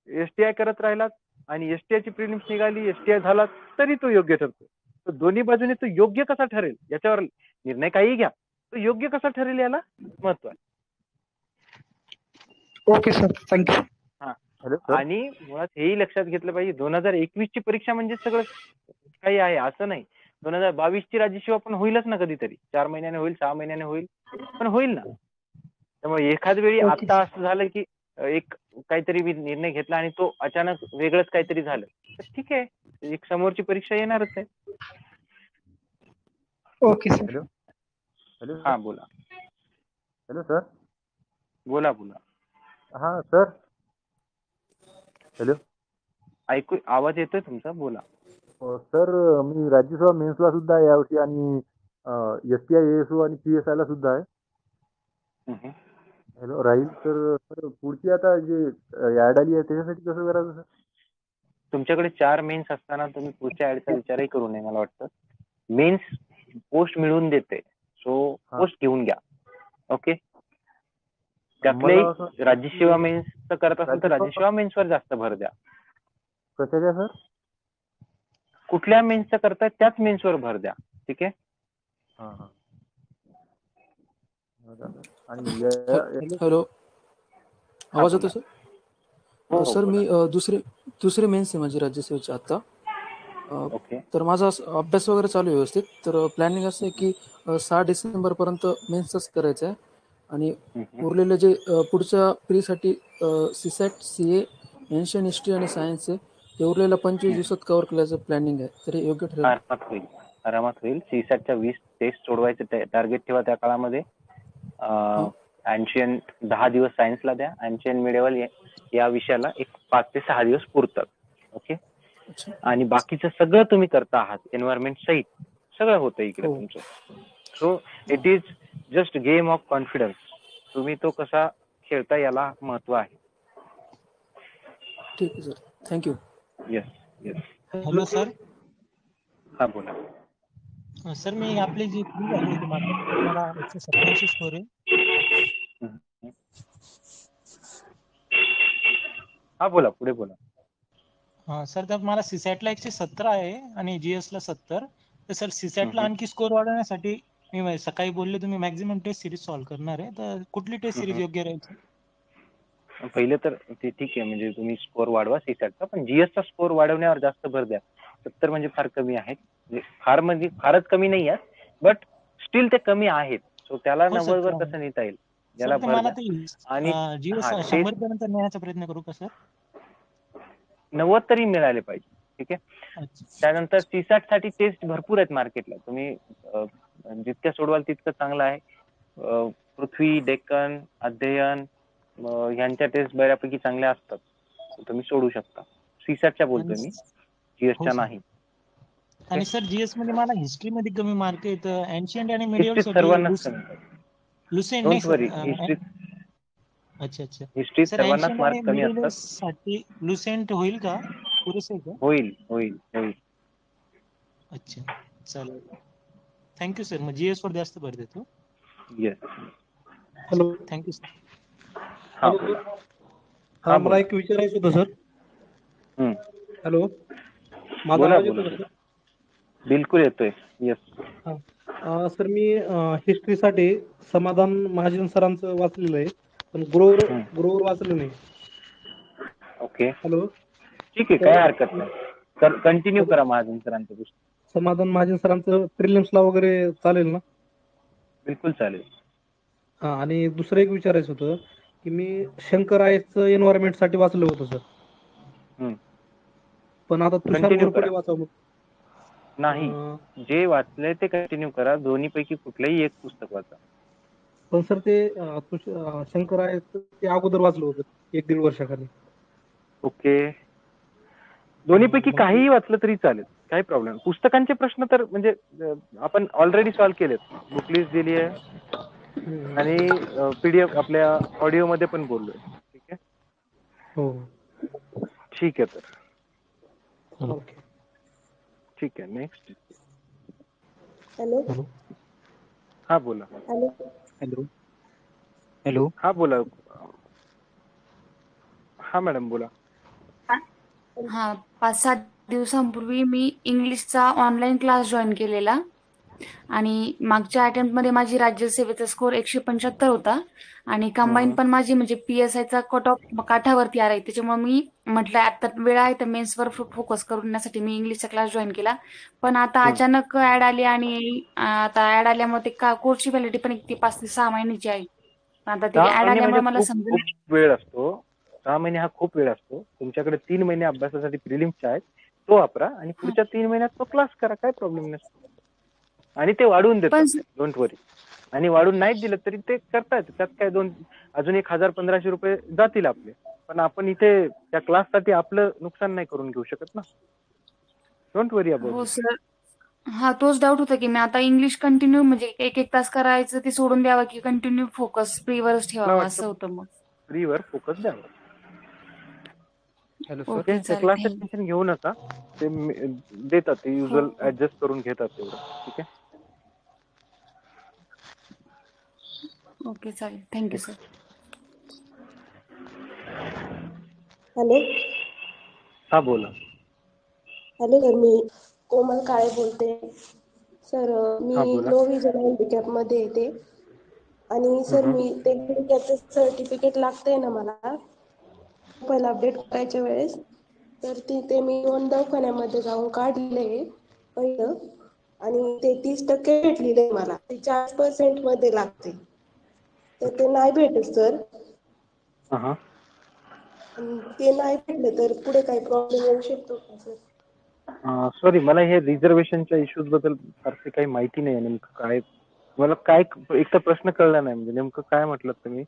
Speaker 1: STI करत राहिलात आणि STI ची प्रिलिम्स निघाली, STI झाला तरी तो योग्य ठरतो. तर दोन्ही बाजूने तो योग्य कसा ठरेल याच्यावर निर्णय काही घ्या, तो योग्य कसा ठरेल याला महत्व आहे.
Speaker 5: Okay sir, thank you.
Speaker 1: आणि मुळात हेही लक्षात घेतलं पाहिजे, 2021 ची परीक्षा म्हणजे सगळं काही आहे असं नाही. 2022 ची राज्यसेवा पण होईलच ना कधीतरी. 4 महिन्याने होईल, 6 महिन्याने होईल, पण होईल ना. त्यामुळे एखाद वेळी आता असं झालं की एक काहीतरी मी निर्णय घेतला आणि तो अचानक वेगळंच काहीतरी झालं तर ठीक आहे, एक समोरची परीक्षा येणारच आहे.
Speaker 5: Okay sir.
Speaker 23: हॅलो
Speaker 1: हा बोला.
Speaker 23: Hello sir.
Speaker 1: बोला बोला.
Speaker 23: हा सर. हॅलो,
Speaker 1: ऐकू, आवाज येतोय तुमचा, बोला.
Speaker 23: सर मी राज्यसेवा मेन्सला सुद्धा आहे यावर्षी, आणि STI ASO आणि PSI ला सुद्धा आहे. हॅलो राहील तर सर, पुढची आता जे ऍड आली आहे त्याच्यासाठी कसं करायचं सर?
Speaker 1: तुमच्याकडे 4 मेन्स असताना तुम्ही पुढच्या ऍडचा विचारही करू नये. मला वाटतं मेन्स पोस्ट मिळवून देते, सो पोस्ट घेऊन घ्या. ओके. त्यातले राज्यसेवा मेन्स करत असेल तर राज्यसेवा मेन्सवर जास्त भर द्या.
Speaker 23: कशाच्या सर?
Speaker 1: कुठल्या मेन्सचं करताय त्याच मेन्सवर भर द्या. ठीक आहे.
Speaker 3: हॅलो, आवाज येतो सर? सर मी दुसरे मेन्स आहे माझी राज्यसेवेची आता. तर माझा अभ्यास वगैरे चालू आहे व्यवस्थित. तर प्लॅनिंग असं आहे की 6 डिसेंबर पर्यंत मेन्सच करायचं आहे, आणि उरलेले जे पुढच्या प्रीसाठी CSAT, CA, एन्शियन हिस्ट्री आणि सायन्स आहे ते उरलेल्या 25 दिवसात कव्हर केल्याचं प्लॅनिंग आहे. तर हे योग्य ठरेल?
Speaker 1: आरामात होईल. CSATच्या 20 टेस्ट सोडवायचे टार्गेट ठेवा त्या काळामध्ये. एन्शियंट 10 दिवस सायन्सला द्या, एन्शियंट मिडिवल या विषयाला एक 5 ते 6 दिवस पुरतात. ओके. आणि बाकीचं सगळं तुम्ही करता आहात, एन्व्हायरमेंट सहित सगळं होतं इकडे तुमचं. So it is just game of confidence. तुम्ही तो कसा खेळता याला महत्व आहे.
Speaker 3: ठीक आहे sir, thank you.
Speaker 1: Yes yes.
Speaker 3: Hello sir.
Speaker 1: हा बोला.
Speaker 3: सर मी आपली जी प्री झाली होती मला 187 स्कोर आहे.
Speaker 1: हा बोला, पुढे बोला.
Speaker 3: हा सर, तर मला CSAT ला 170 आहे आणि GS ला 70. तर सर CSAT ला आणखी स्कोर वाढवण्यासाठी मी सकाळी बोलले तुम्ही मॅक्झिमम टेस्ट सिरीज सॉल्व्ह करणार आहे, तर कुठली टेस्ट सिरीज योग्य राहील?
Speaker 1: पहिले तर ते ठीक आहे, म्हणजे तुम्ही स्कोर वाढवा CSATचा, पण GS चा स्कोर वाढवण्यावर जास्त भर द्या. 70 म्हणजे फार कमी आहेत, म्हणजे फारच कमी नाही आहेत, बट स्टील ते कमी आहेत. सो त्याला 90 वर कसं नेता येईल याला भर द्या. आणि
Speaker 3: 100 पर्यंत नेण्याचा प्रयत्न करू का सर?
Speaker 1: 90 तरी मिळाले पाहिजे. ठीक आहे. त्यानंतर CSAT साठी टेस्ट भरपूर आहेत मार्केटला, तुम्ही जितक्या सोडवाल तितकं चांगलं आहे. पृथ्वी, डेक्कन, अध्ययन ह्यांच्या टेस्ट बऱ्यापैकी चांगल्या असतात, तुम्ही सोडू शकता. CSATच्या बोलतोय मी, GSच्या नाही.
Speaker 3: आणि सर GS मध्ये मला हिस्ट्री मध्ये कमी मार्क आहेत, एन्शियंट आणि मिडिवल
Speaker 1: सर्वांनाच
Speaker 3: लुसेंट नाही सर. अच्छा अच्छा.
Speaker 1: हिस्ट्री
Speaker 3: सर
Speaker 1: सर्वांनाच
Speaker 3: एन्शियंट
Speaker 1: मार्क
Speaker 3: आणि
Speaker 1: कमी
Speaker 3: मिडिवल
Speaker 1: असतात.
Speaker 3: साठी लुसेंट होईल का?
Speaker 7: पुरेसं आहे का?
Speaker 1: होईल होईल होईल.
Speaker 7: अच्छा, चालेल. Thank you sir. मग GS वर जास्त भर देतो.
Speaker 1: येस.
Speaker 8: हॅलो.
Speaker 7: Thank you sir.
Speaker 1: हा
Speaker 8: हॅलो
Speaker 1: बोला.
Speaker 8: सर.
Speaker 1: हा
Speaker 8: हा मला
Speaker 1: बोला.
Speaker 8: एक विचारायचं होतं सर. हॅलो. माझा
Speaker 1: बोला
Speaker 8: आवाज
Speaker 1: बोला.
Speaker 8: येतो का सर?
Speaker 1: बिलकुल येतोय. येस.
Speaker 8: सर मी हिस्ट्रीसाठी समाधान महाजन सरांचं वाचलेलं आहे, पण ग्रोवर वाचलं नाही.
Speaker 1: ओके.
Speaker 8: हॅलो.
Speaker 1: ठीक आहे, काय हरकत नाही. तर कंटिन्यू करा महाजन सरांचं पुस्तक.
Speaker 8: समाधान महाजन सरांचं प्रिलिम्सला वगैरे चालेल ना?
Speaker 1: बिलकुल चालेल.
Speaker 8: हा, आणि दुसरं एक विचारायचं होतं की मी शंकर आयचं एन्व्हायरमेंटसाठी वाचलं होतं सर. पण आता तुषार
Speaker 1: कंटिन्यू
Speaker 8: घोरपडे
Speaker 1: करा.
Speaker 8: वाचावं.
Speaker 1: नाही, जे वाचलंय ते कंटिन्यू करा. दोन्हीपैकी कुठलंही एक पुस्तक वाचा.
Speaker 8: पण सर ते शंकर आयचं ते अगोदर वाचलं होतं 1-1.5 वर्षाखाली.
Speaker 1: ओके. दोन्हीपैकी काहीही वाचलं तरी चालेल, काही प्रॉब्लेम. पुस्तकांचे प्रश्न तर म्हणजे आपण ऑलरेडी सॉल्व्ह केलेत. बुक लिस्ट दिली आहे आणि PDF आपल्या ऑडिओ मध्ये पण बोललोय. ठीक आहे.
Speaker 8: हो.
Speaker 1: ठीक आहे तर.
Speaker 8: ओके.
Speaker 1: ठीक आहे. नेक्स्ट.
Speaker 9: हॅलो.
Speaker 1: हा बोला.
Speaker 9: हॅलो.
Speaker 7: हॅलो. हॅलो.
Speaker 1: हा बोला. हा मॅडम बोला.
Speaker 24: हा, 5-7 दिवसांपूर्वी मी इंग्लिशचा ऑनलाईन क्लास जॉईन केलेला आणि मागच्या अटेम्प्ट मध्ये माझी राज्यसेवेचा स्कोर 175 होता आणि कंबाईन पण माझी म्हणजे PSIचा कट ऑफ काठावरती आलाय. त्याच्यामुळे मी म्हटलं आता वेळ आहे तर मेन्सवर फोकस करण्यासाठी मी इंग्लिशचा क्लास जॉईन केला. पण आता अचानक ऍड आली आणि आता ऍड आल्यामुळे ते कोर्सची व्हॅलिडिटी पण 5 ते 6 महिन्याची आहे. आता ती
Speaker 1: 6
Speaker 24: ऍड
Speaker 1: महिने
Speaker 24: आल्यामुळे
Speaker 1: म्हणजे
Speaker 24: मला
Speaker 1: खूप
Speaker 24: समजून
Speaker 1: खूप वेळ असतो. 6 महिने हा खूप वेळ असतो. तुमच्याकडे 3 महिने अभ्यासासाठी प्रिलिम्सचे आहेत, तो वापरा आणि पुढच्या 3 महिन्यात तो क्लास करा, काय प्रॉब्लेम नसतो. आणि ते वाढवून देतात, डोंट वरी. आणि वाढून नाही दिलं तरी ते करता येतं. त्यात काय अजून 1000-1500 रुपये जातील आपले. पण आपण इथे त्या क्लाससाठी आपलं नुकसान नाही करून घेऊ शकत ना. डोंट वरी अबाउट
Speaker 24: हो
Speaker 1: इट.
Speaker 24: सर. हा, तोच डाऊट होता की मी आता इंग्लिश कंटिन्यू म्हणजे 1-1 तास करायचं ते सोडून द्यावं की कंटिन्यू फोकस प्रीवरच
Speaker 1: मला
Speaker 24: ठेवावा
Speaker 1: वाटतं
Speaker 24: असं होतं मग.
Speaker 1: फ्रीवर फोकस द्यावा.
Speaker 21: Hello
Speaker 1: okay.
Speaker 24: ओके,
Speaker 1: त्या
Speaker 24: चालेल.
Speaker 1: क्लासचं
Speaker 24: थँक्यू.
Speaker 1: टेन्शन घेऊ नका. ते देतात, ते
Speaker 24: हो
Speaker 1: युजल
Speaker 24: हो.
Speaker 1: ऍडजस्ट करून घेतात तेवढं. ठीक आहे.
Speaker 24: ओके, चालेल. Thank you sir.
Speaker 9: हॅलो.
Speaker 1: हा बोला.
Speaker 9: हॅलो सर, मी कोमल काळे बोलते. सर मी
Speaker 1: हा बोला.
Speaker 9: लो व्हिजन हँडिकॅप मध्ये येते आणि सर मी ते हँडिकॅपचं सर्टिफिकेट लागतंय ना मला पहिला अपडेट करायच्या वेळेस, तर ते मी 2 दवाखान्यामध्ये जाऊन काढले पहिलं आणि ते 30% भेटलेले मला. ते 4% मध्ये लागते, तर ते नाही भेटत सर. ते नाही भेटलं तर पुढे काही प्रॉब्लेम येऊ शकतो का सर?
Speaker 1: सॉरी, मला हे रिझर्वेशनच्या इश्यूज बद्दल फारसे काही माहिती नाही. नेमकं काय मला काय एक तर प्रश्न कळला नाही. म्हणजे नेमकं काय म्हटलं तुम्ही?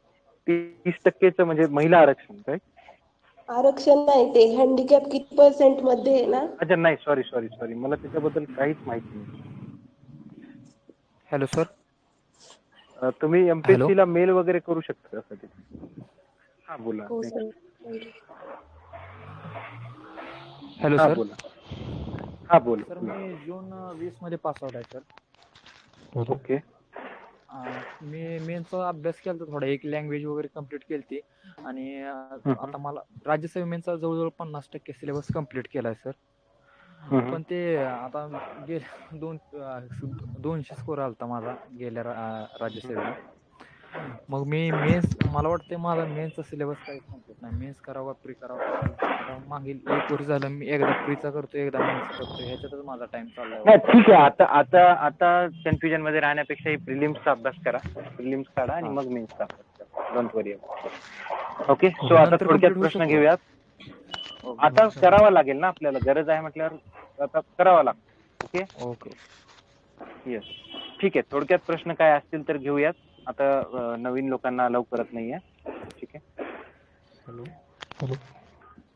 Speaker 1: 30% म्हणजे महिला आरक्षण काय?
Speaker 9: आरक्षण नाही, ते हँडिकॅप किती % मध्ये आहे ना.
Speaker 1: अच्छा, नाही, सॉरी. मला त्याच्याबद्दल काहीच माहिती नाही.
Speaker 21: Hello sir.
Speaker 1: तुम्ही
Speaker 21: हॅलो.
Speaker 1: MPSC ला मेल वगैरे करू शकता त्यासाठी. हा बोला.
Speaker 9: हो सर.
Speaker 21: हॅलो
Speaker 1: हा
Speaker 21: सर.
Speaker 1: बोला. हा बोला.
Speaker 21: सर मी जून 20 मध्ये पास आउट आहे सर.
Speaker 1: ओके.
Speaker 21: मी मेनचा अभ्यास केला तर थोडा, एक लँग्वेज वगैरे कम्प्लीट केली आणि आता मला राज्यसेवा मेनचा जवळजवळ 50% सिलेबस कम्प्लीट केलाय सर. पण ते आता 200 स्कोर आलता माझा गेल्या राज्यसेवेला. मग मी मला वाटतं माझा मेन्सचा सिलेबस काही कम्प्लीट नाही. मेन्स करावा प्री करावा. आता मागील 1 वर्ष झालं मी एकदा प्रीचा करतो, एकदा मेन्स करतो. ह्याच्यातच माझा टाइम चाललाय.
Speaker 1: नाही, ठीक आहे. आता कन्फ्युजन मध्ये राहण्यापेक्षा प्रिलिम्सचा अभ्यास करा. प्रिलिम्स काढा आणि मग मेन्सचा अभ्यास करा. Don't worry. ओके. सो आता थोडक्यात प्रश्न घेऊयात. आता करावा लागेल ना आपल्याला, गरज आहे म्हटल्यावर आता करावा लागतो. ओके. येस. ठीक आहे. थोडक्यात प्रश्न काय असतील तर घेऊयात. आता नवीन लोकांना अलाउ करत नाहीये. ठीक आहे.
Speaker 23: हॅलो.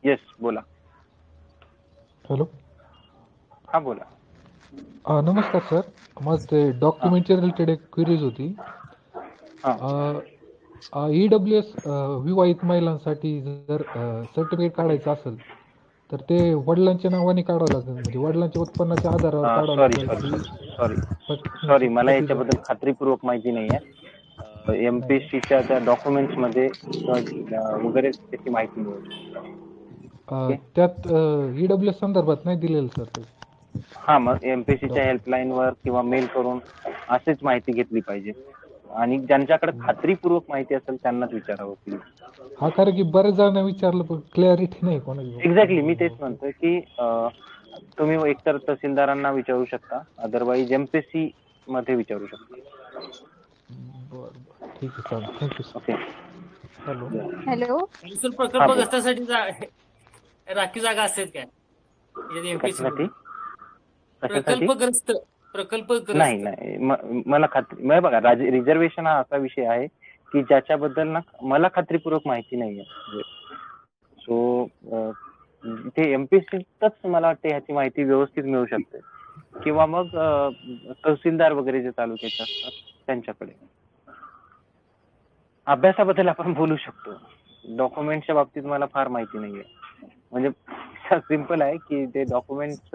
Speaker 1: येस, बोला.
Speaker 23: हॅलो.
Speaker 1: हा बोला.
Speaker 23: नमस्कार सर. माझं ते डॉक्युमेंटच्या रिलेटेड एक क्वेरीज होती. EWS विवाहित महिलांसाठी जर सर्टिफिकेट काढायचं असेल
Speaker 4: तर ते वडिलांच्या नावाने काढावं लागेल, म्हणजे वडिलांच्या उत्पन्नाच्या आधारावर काढावं
Speaker 1: सॉरी
Speaker 4: लागेल
Speaker 1: सॉरी
Speaker 4: की
Speaker 1: सॉरी
Speaker 4: पत्नीचे
Speaker 1: सॉरी मला
Speaker 4: पतीचं.
Speaker 1: याच्याबद्दल खात्रीपूर्वक माहिती नाही आहे. एमपीएससीच्या त्या डॉक्युमेंट्स मध्ये वगैरे त्याची माहिती मिळू शकते.
Speaker 4: त्यात ईडब्ल्यू संदर्भात नाही दिलेलं सर ते.
Speaker 1: हा, मग एमपीएससीच्या हेल्पलाईन वर किंवा मेल करून असेच माहिती घेतली पाहिजे, आणि ज्यांच्याकडे खात्रीपूर्वक माहिती असेल त्यांनाच विचारावं प्लीज.
Speaker 4: हा, कारण की बरेच जणांना विचारलं पण क्लॅरिटी नाही कोणाची.
Speaker 1: एक्झॅक्टली, मी तेच म्हणतोय की तुम्ही एकतर तहसीलदारांना विचारू शकता, अदरवाईज एमपीएससी मध्ये विचारू शकता.
Speaker 4: बरं ठीक आहे, चालेल. Thank you sir.
Speaker 1: Okay.
Speaker 4: Hello.
Speaker 17: Hello.
Speaker 10: Sir प्रकल्पग्रस्तासाठी राखीव जागा असतात काय एमपीएससी
Speaker 1: कशासाठी?
Speaker 10: प्रकल्पग्रस्त
Speaker 1: नाही नाही, मला खात्री म्हणजे बघा, रिझर्वेशन हा असा विषय आहे की ज्याच्याबद्दल ना मला खात्रीपूर्वक माहिती नाहीये. सो इथे एमपीएससीतच मला वाटतं ह्याची माहिती व्यवस्थित मिळू शकते, किंवा मग तहसीलदार वगैरे जे तालुक्याचे असतात त्यांच्याकडे. अभ्यासाबद्दल आपण बोलू शकतो, डॉक्युमेंटच्या बाबतीत मला फार माहिती नाहीये. म्हणजे सिंपल आहे की ते डॉक्युमेंट्स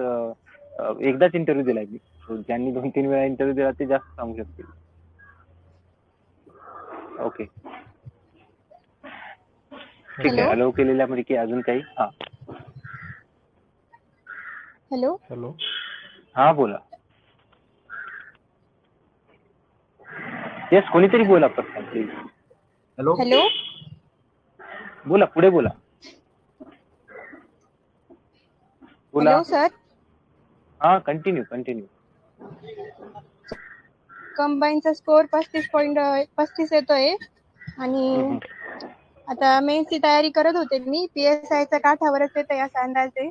Speaker 1: एकदाच इंटरव्ह्यू दिलाय मी, ज्यांनी 2-3 वेळा इंटरव्ह्यू दिला ते जास्त सांगू शकतील. ओके, ठीक आहे. अलाउ केलेल्या पैकी अजून काही? हा
Speaker 17: हॅलो.
Speaker 4: हॅलो.
Speaker 1: हा, बोला. येस, कोणीतरी बोला पटकन प्लीज.
Speaker 17: हॅलो. हॅलो.
Speaker 1: बोला, पुढे बोला. बोला.
Speaker 17: Hello sir.
Speaker 1: हा, कंटिन्यू.
Speaker 17: कंबाईनचा स्कोर 35.35 येतोय, आणि आता मेन्सची तयारी करत होते मी. PSIचा काठावरच येतोय असा अंदाज आहे.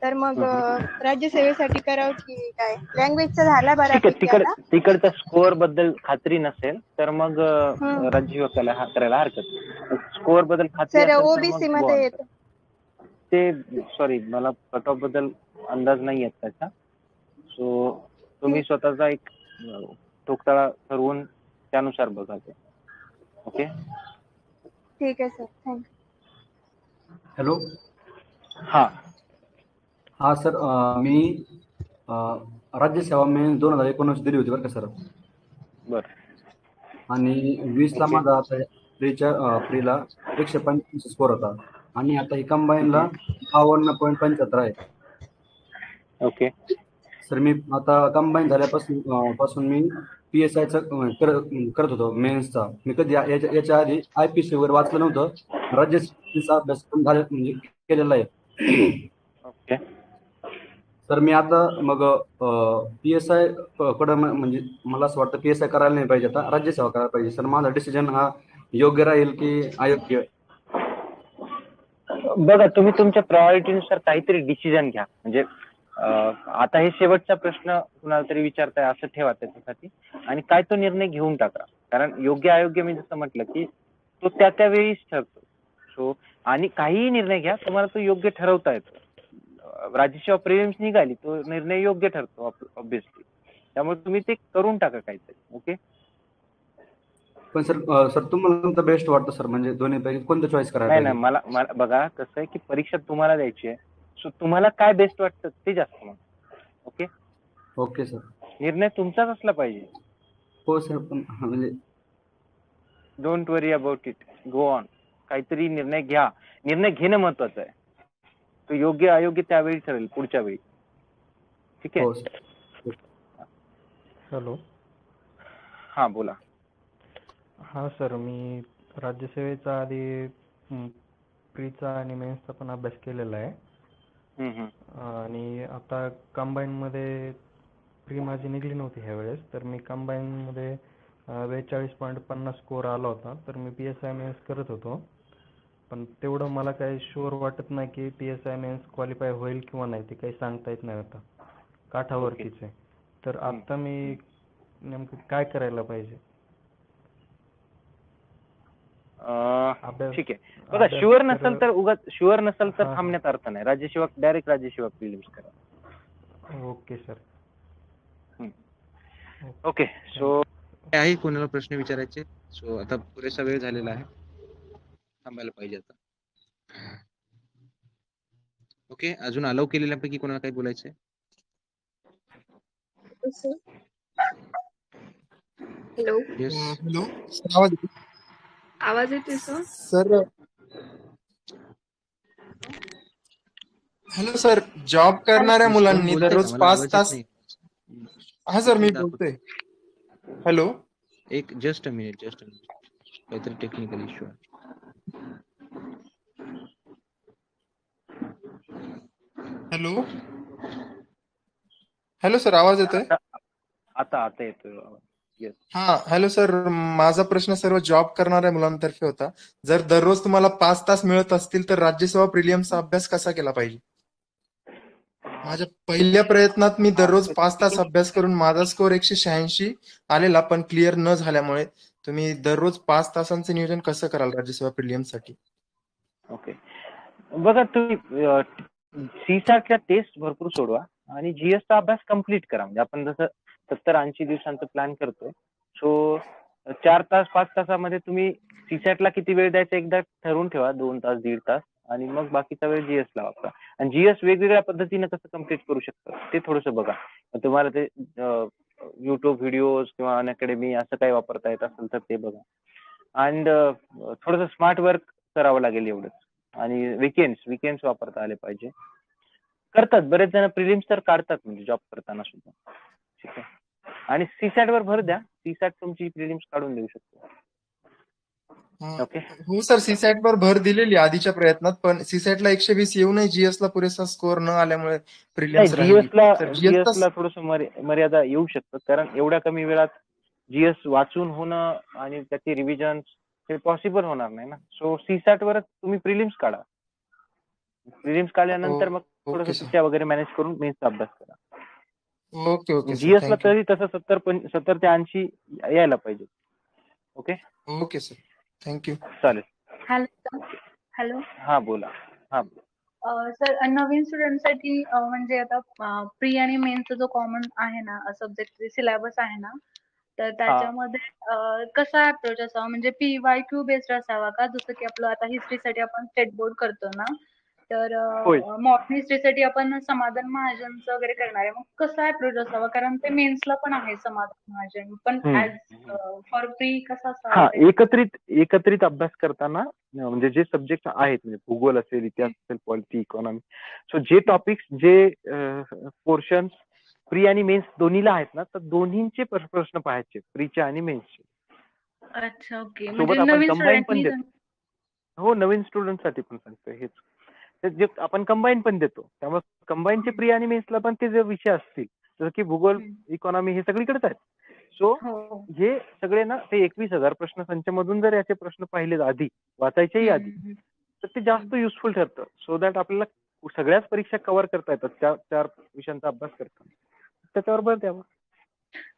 Speaker 17: तर मग राज्यसेवेसाठी करावं की काय? लँग्वेजचा झाला बऱ्यापैकी आता.
Speaker 1: तिकडच्या स्कोअर बद्दल खात्री नसेल तर मग राज्यसेवा करायला हरकत नाही. स्कोअर बद्दल खात्री
Speaker 17: सर,
Speaker 1: असेल तर
Speaker 17: ओबीसी
Speaker 1: मग
Speaker 17: मध्ये येतो.
Speaker 1: ते सॉरी, मला कट ऑफ बद्दल अंदाज नाही येत त्याचा. सो तुम्ही स्वतःचा एक ठोकताळा ठरवून त्यानुसार बघा ते. ओके,
Speaker 17: ठीक आहे सर, थँक्यू.
Speaker 11: हॅलो.
Speaker 1: हा
Speaker 11: सर, मी राज्यसेवा मेन्स 2019 दिली होती बरं का सर.
Speaker 1: बर.
Speaker 11: आणि 20ला माझा आता प्रीला 185 स्कोर होता, आणि आता ही कंबाईनला 52.75 आहे.
Speaker 1: ओके
Speaker 11: सर, मी आता कंबाईन झाल्यापासून मी PSIचा करत होतो मेन्सचा. मी कधी याच्या आधी IPC वगैरे वाचलं नव्हतं. राज्यसेवेचा अभ्यास पण म्हणजे केलेला आहे.
Speaker 1: ओके
Speaker 11: सर, मी आता मग PSI कडे, म्हणजे मला असं वाटतं PSI करायला नाही पाहिजे, आता राज्यसेवा करायला पाहिजे. सर, माझा डिसिजन हा योग्य राहील की अयोग्य?
Speaker 1: बघा, तुम्ही तुमच्या प्रायोरिटीनुसार काहीतरी डिसिजन घ्या. म्हणजे आता हे शेवटचा प्रश्न कुणाला तरी विचारताय असं ठेवा त्याच्यासाठी, आणि काय तो निर्णय घेऊन टाका. कारण योग्य अयोग्य मी जसं म्हटलं की तो त्या वेळीच ठरतो. सो आणि काहीही निर्णय घ्या, तुम्हाला तो योग्य ठरवता येतो. राज्यसेवा प्रिलिम्स निघाली, तो निर्णय योग्य ठरतो ऑब्विसली. त्यामुळे तुम्ही ते करून टाका काहीतरी. ओके.
Speaker 11: पण सर तुम्हाला कोणतं बेस्ट वाटतं सर, म्हणजे दोन्हीपैकी कोणतं चॉईस करायला?
Speaker 1: नाही, मला बघा कसं आहे की परीक्षा तुम्हाला द्यायची आहे. सो तुम्हाला काय बेस्ट वाटतं ते जास्त मग. Okay
Speaker 11: okay sir.
Speaker 1: निर्णय तुमचाच असला पाहिजे.
Speaker 11: हो सर, पण म्हणजे
Speaker 1: don't worry about it, go on. काहीतरी निर्णय घ्या. निर्णय घेणं महत्वाचं आहे. तो योग्य अयोग्य त्यावेळी ठरेल, पुढच्या वेळी. ठीक आहे.
Speaker 4: हॅलो.
Speaker 1: हा, बोला.
Speaker 4: हा सर, मी राज्यसेवेचा आधी प्रीचा आणि मेन्सचा पण अभ्यास केलेला आहे. आणि आता कंबाईन मध्ये प्री माझी निघली नव्हती ह्या वेळेस, तर मी कंबाईन मध्ये 42.50 स्कोर आला होता. तर मी PSI मेन्स करत होतो, पण तेवढं मला काही शुअर वाटत नाही की PSI मेन्स क्वालिफाय होईल किंवा नाही. ते काही सांगता येत नाही आता, काठावरतीच आहे. तर आता मी नेमकं काय करायला पाहिजे?
Speaker 1: ठीक आहे. बघा, शुअर नसेल तर थांबण्यात अर्थ नाही. डायरेक्ट राज्यसेवा प्रिलिम्स करा.
Speaker 4: Okay sir.
Speaker 1: ओके. सो
Speaker 20: आहे कोणाला प्रश्न विचारायचे? सो आता पुरेसा वेळ झालेला आहे, थांबायला पाहिजे आता. ओके, अजून अलाउ केलेल्यापैकी कोणाला काही बोलायचंय?
Speaker 12: Hello
Speaker 20: yes.
Speaker 12: हॅलो आवाज येतो? आवाज येतोय sir?
Speaker 14: Sir hello sir, job करणाऱ्या
Speaker 20: कोण
Speaker 14: मुलांनी
Speaker 20: बोलतंय का?
Speaker 14: दररोज
Speaker 20: मला
Speaker 14: 5
Speaker 20: आवाज येत
Speaker 14: तास.
Speaker 20: नाही.
Speaker 14: हा सर, मी
Speaker 20: स्क्रीन दाखवतो.
Speaker 14: बोलतोय. हॅलो
Speaker 20: एक जस्ट अ मिनिट, काहीतरी टेक्निकल इश्यू आहे.
Speaker 14: हॅलो हॅलो सर, आवाज येतोय?
Speaker 1: आता येतोय आवाज. येस.
Speaker 14: हा हॅलो सर, माझा प्रश्न सर्व जॉब करणाऱ्या मुलांतर्फे होता. जर दररोज तुम्हाला 5 तास मिळत असतील तर राज्यसेवा प्रिलियमचा अभ्यास कसा केला पाहिजे? माझ्या पहिल्या प्रयत्नात मी दररोज 5 तास अभ्यास करून माझा स्कोर 186 आलेला, पण क्लिअर न झाल्यामुळे तुम्ही दररोज 5 तासांचं नियोजन कसं कराल राज्यसेवा प्रिलियमसाठी?
Speaker 1: ओके, बघा तुम्ही सीसॅटच्या टेस्ट भरपूर सोडवा आणि जीएसचा अभ्यास कम्प्लीट करा. म्हणजे आपण जसं 70-80 दिवसांचा प्लॅन करतोय, सो 4 तास 5 तासामध्ये तुम्ही सीसॅटला किती वेळ द्यायचा एकदा ठरवून ठेवा, 2 तास 1.5 तास, आणि मग बाकीचा वेळ जीएसला वापरा. आणि जीएस वेगवेगळ्या पद्धतीने कसं कम्प्लीट करू शकता ते थोडंसं बघा. तुम्हाला ते युट्यूब व्हिडिओज किंवा अनअकॅडमी असं काही वापरता येत असेल तर ते बघा. अँड थोडंसं स्मार्ट वर्क करावं लागेल एवढंच. आणि विकेंड्स वापरता आले पाहिजे. करतात बरेच जण, प्रिलिम्स तर काढतात म्हणजे जॉब करताना सुद्धा. ठीक आहे, आणि सीसॅट वर भर द्या. सीसॅट तुमची प्रिलिम्स काढून देऊ शकतो. ओके,
Speaker 14: हो सर, सीसॅट वर भर दिलेली आधीच्या प्रयत्नात, पण सीसॅटला 120 येऊनही जीएसला पुरेसा स्कोर न आल्यामुळे प्रिलियम्स राहिली. तर
Speaker 1: जीएसला थोडस मर्यादा येऊ शकतं, कारण एवढ्या कमी वेळात जीएस वाचून होणं आणि त्याची रिव्हिजन हे पॉसिबल होणार नाही ना. सो सीसॅट वर तुम्ही प्रिलिम्स काढा. प्रिलिम्स काढल्यानंतर मग थोडंसं सुट्ट्या वगैरे मॅनेज करून मेन्सचा अभ्यास करा.
Speaker 14: ओके ओके सर,
Speaker 1: जीएसला
Speaker 14: थँक्यू.
Speaker 1: तरी तसं 70 ते 80 यायला पाहिजे. Okay
Speaker 14: okay sir, thank you.
Speaker 1: चालेल.
Speaker 12: हॅलो हॅलो
Speaker 1: हा बोला. हा
Speaker 12: सर, नवीन स्टुडंटसाठी म्हणजे आता प्री आणि मेन्सचा जो कॉमन आहे ना सब्जेक्ट सिलेबस आहे ना, तर त्याच्यामध्ये कसा अप्रोच असावा? म्हणजे PYQ बेस्ड असावा का? जसं की आपलं आता हिस्ट्रीसाठी आपण स्टेट बोर्ड करतो ना, तर मॉडर्न हिस्ट्रीसाठी आपण समाधान महाजनचं वगैरे करणार आहे. मग कसा अप्रोच असावा? कारण ते मेन्सला पण आहे समाधान महाजन, पण ऍज फॉर प्री कसा असावा?
Speaker 1: हा, एकत्रित अभ्यास करताना म्हणजे जे सब्जेक्ट आहेत, म्हणजे भूगोल असेल, इतिहास असेल, पॉलिटी, इकॉनॉमी, सो जे टॉपिक्स जे पोर्शन प्री आणि मेन्स दोन्हीला आहेत ना, तर दोन्हींचे प्रश्न पाहायचे, प्रीचे आणि मेन्सचे.
Speaker 12: अच्छा, ओके.
Speaker 1: सोबत
Speaker 12: म्हणजे
Speaker 1: आपण
Speaker 12: नवीन
Speaker 1: कंबाईन पण
Speaker 12: स्टुडंट
Speaker 1: देतो. हो, नवीन स्टुडंटसाठी पण सांगतोय हेच. जे आपण कंबाईन पण देतो, त्यामुळे कंबाईनचे प्री आणि मेन्सला पण ते जे विषय असतील, जसं की भूगोल, इकॉनॉमी हे सगळीकडेच आहेत. सो हे सगळे ना, ते 21,000 प्रश्न संचमधून जर याचे प्रश्न पाहिले आधी, वाचायच्याही आधी, तर ते जास्त युजफुल ठरतं. सो दॅट आपल्याला सगळ्याच परीक्षा कव्हर करता येतात 4 विषयांचा अभ्यास करताना. त्याच्यावर भर द्यावा.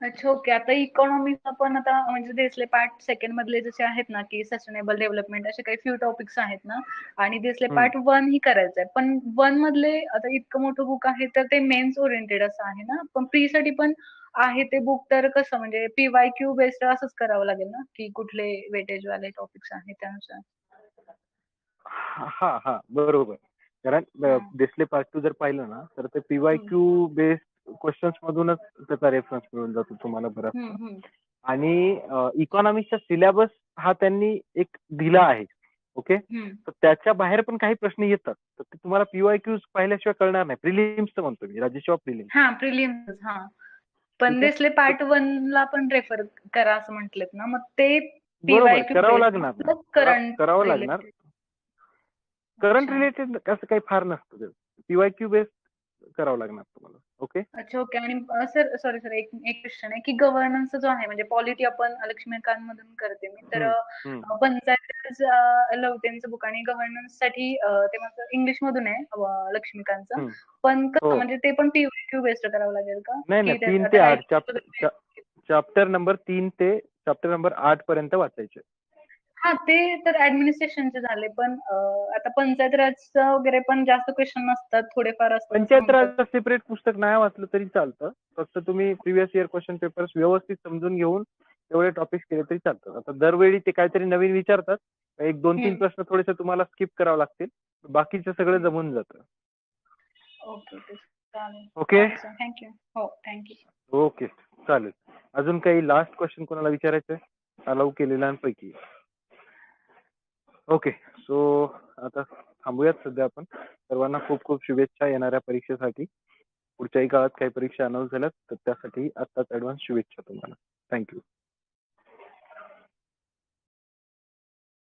Speaker 12: अच्छा, ओके. आता इकॉनॉमीचा पण आता म्हणजे दिसले पार्ट सेकंड मधले जसे आहेत ना, की सस्टेनेबल डेव्हलपमेंट असे काही फ्यू टॉपिक्स आहेत ना, आणि दिसले पार्ट 1 ही करायचं आहे. पण 1 मधले आता इतकं मोठं बुक आहे तर ते मेन्स ओरिएंटेड असं आहे ना, पण प्री साठी पण आहे ते बुक, तर कसं म्हणजे PYQ बेस्ड असंच करावं लागेल ना, की कुठले वेटेज वाले टॉपिक्स आहेत त्यानुसार?
Speaker 1: हा बरोबर. कारण डिस्प्ले पार्ट 2 जर पाहिलं ना, तर ते PYQ बेस्ड क्वेश्चन्स मधूनच त्याचा रेफरन्स मिळून जातो तुम्हाला बराचसा. आणि इकॉनॉमिक्सचा सिलेबस हा त्यांनी एक दिला आहे. ओके, तर त्याच्या बाहेर पण काही प्रश्न येतात, तर ते तुम्हाला PYQ पाहिल्याशिवाय कळणार नाही. प्रिलिम्सचं म्हणतो मी, राज्यसेवा प्रिलिम्स.
Speaker 12: हा, प्रिलिम्स. हा, पण दिसले पार्ट 1 ला पण रेफर करा असं म्हटलेत ना, मग ते PYQ
Speaker 1: करावं लागणार, करावं लागणार. करंट
Speaker 12: अच्छा.
Speaker 1: रिलेटेड असं काही फार नसतं, PYQ बेस्ड करावं लागणार तुम्हाला. ओके,
Speaker 12: अच्छा, ओके. आणि सर सॉरी एक क्वेश्चन आहे, की गव्हर्नन्स जो आहे म्हणजे पॉलिटी आपण लक्ष्मीकांत मधून करते मी, तर पंचायत राज लवतेंचं बुक आणि गव्हर्नन्स साठी ते माझं इंग्लिश मधून आहे लक्ष्मीकांतचं, पण कसं म्हणजे ते पण PYQ बेस्ड करावं लागेल का?
Speaker 1: नाही, 3 ते 8 चॅप्टर नंबर 3 ते चॅप्टर नंबर 8 पर्यंत वाचायचे.
Speaker 12: हा, ते तर ऍडमिनिस्ट्रेशनचे झाले, पण आता पंचायत राजचं वगैरे पण जास्त क्वेश्चन नसतात, थोडेफार असतात.
Speaker 1: पंचायत राजचं सेपरेट पुस्तक नाही वाचलं तरी चालतं. फक्त तुम्ही प्रिव्हियस इयर क्वेश्चन पेपर्स व्यवस्थित समजून घेऊन तेवढे टॉपिक्स केले तरी चालतात. आता दरवेळी ते काहीतरी नवीन विचारतात, 1-2-3 प्रश्न थोडेसे तुम्हाला स्किप करावे लागतील, बाकीचं सगळं जमून जातं.
Speaker 12: ओके ओके चालेल.
Speaker 1: Okay
Speaker 12: sir thank you. हो थँक्यू.
Speaker 1: ओके चालेल. अजून काही लास्ट क्वेश्चन कोणाला विचारायचं आहे अलाउ केलेल्यांपैकी? ओके सो आता थांबूयात सध्या आपण. सर्वांना खूप खूप शुभेच्छा येणाऱ्या परीक्षेसाठी. पुढच्याही काळात काही परीक्षा अनाऊन्स झाल्यात तर त्यासाठी आत्ताच ऍडव्हान्स शुभेच्छा तुम्हाला. थँक्यू.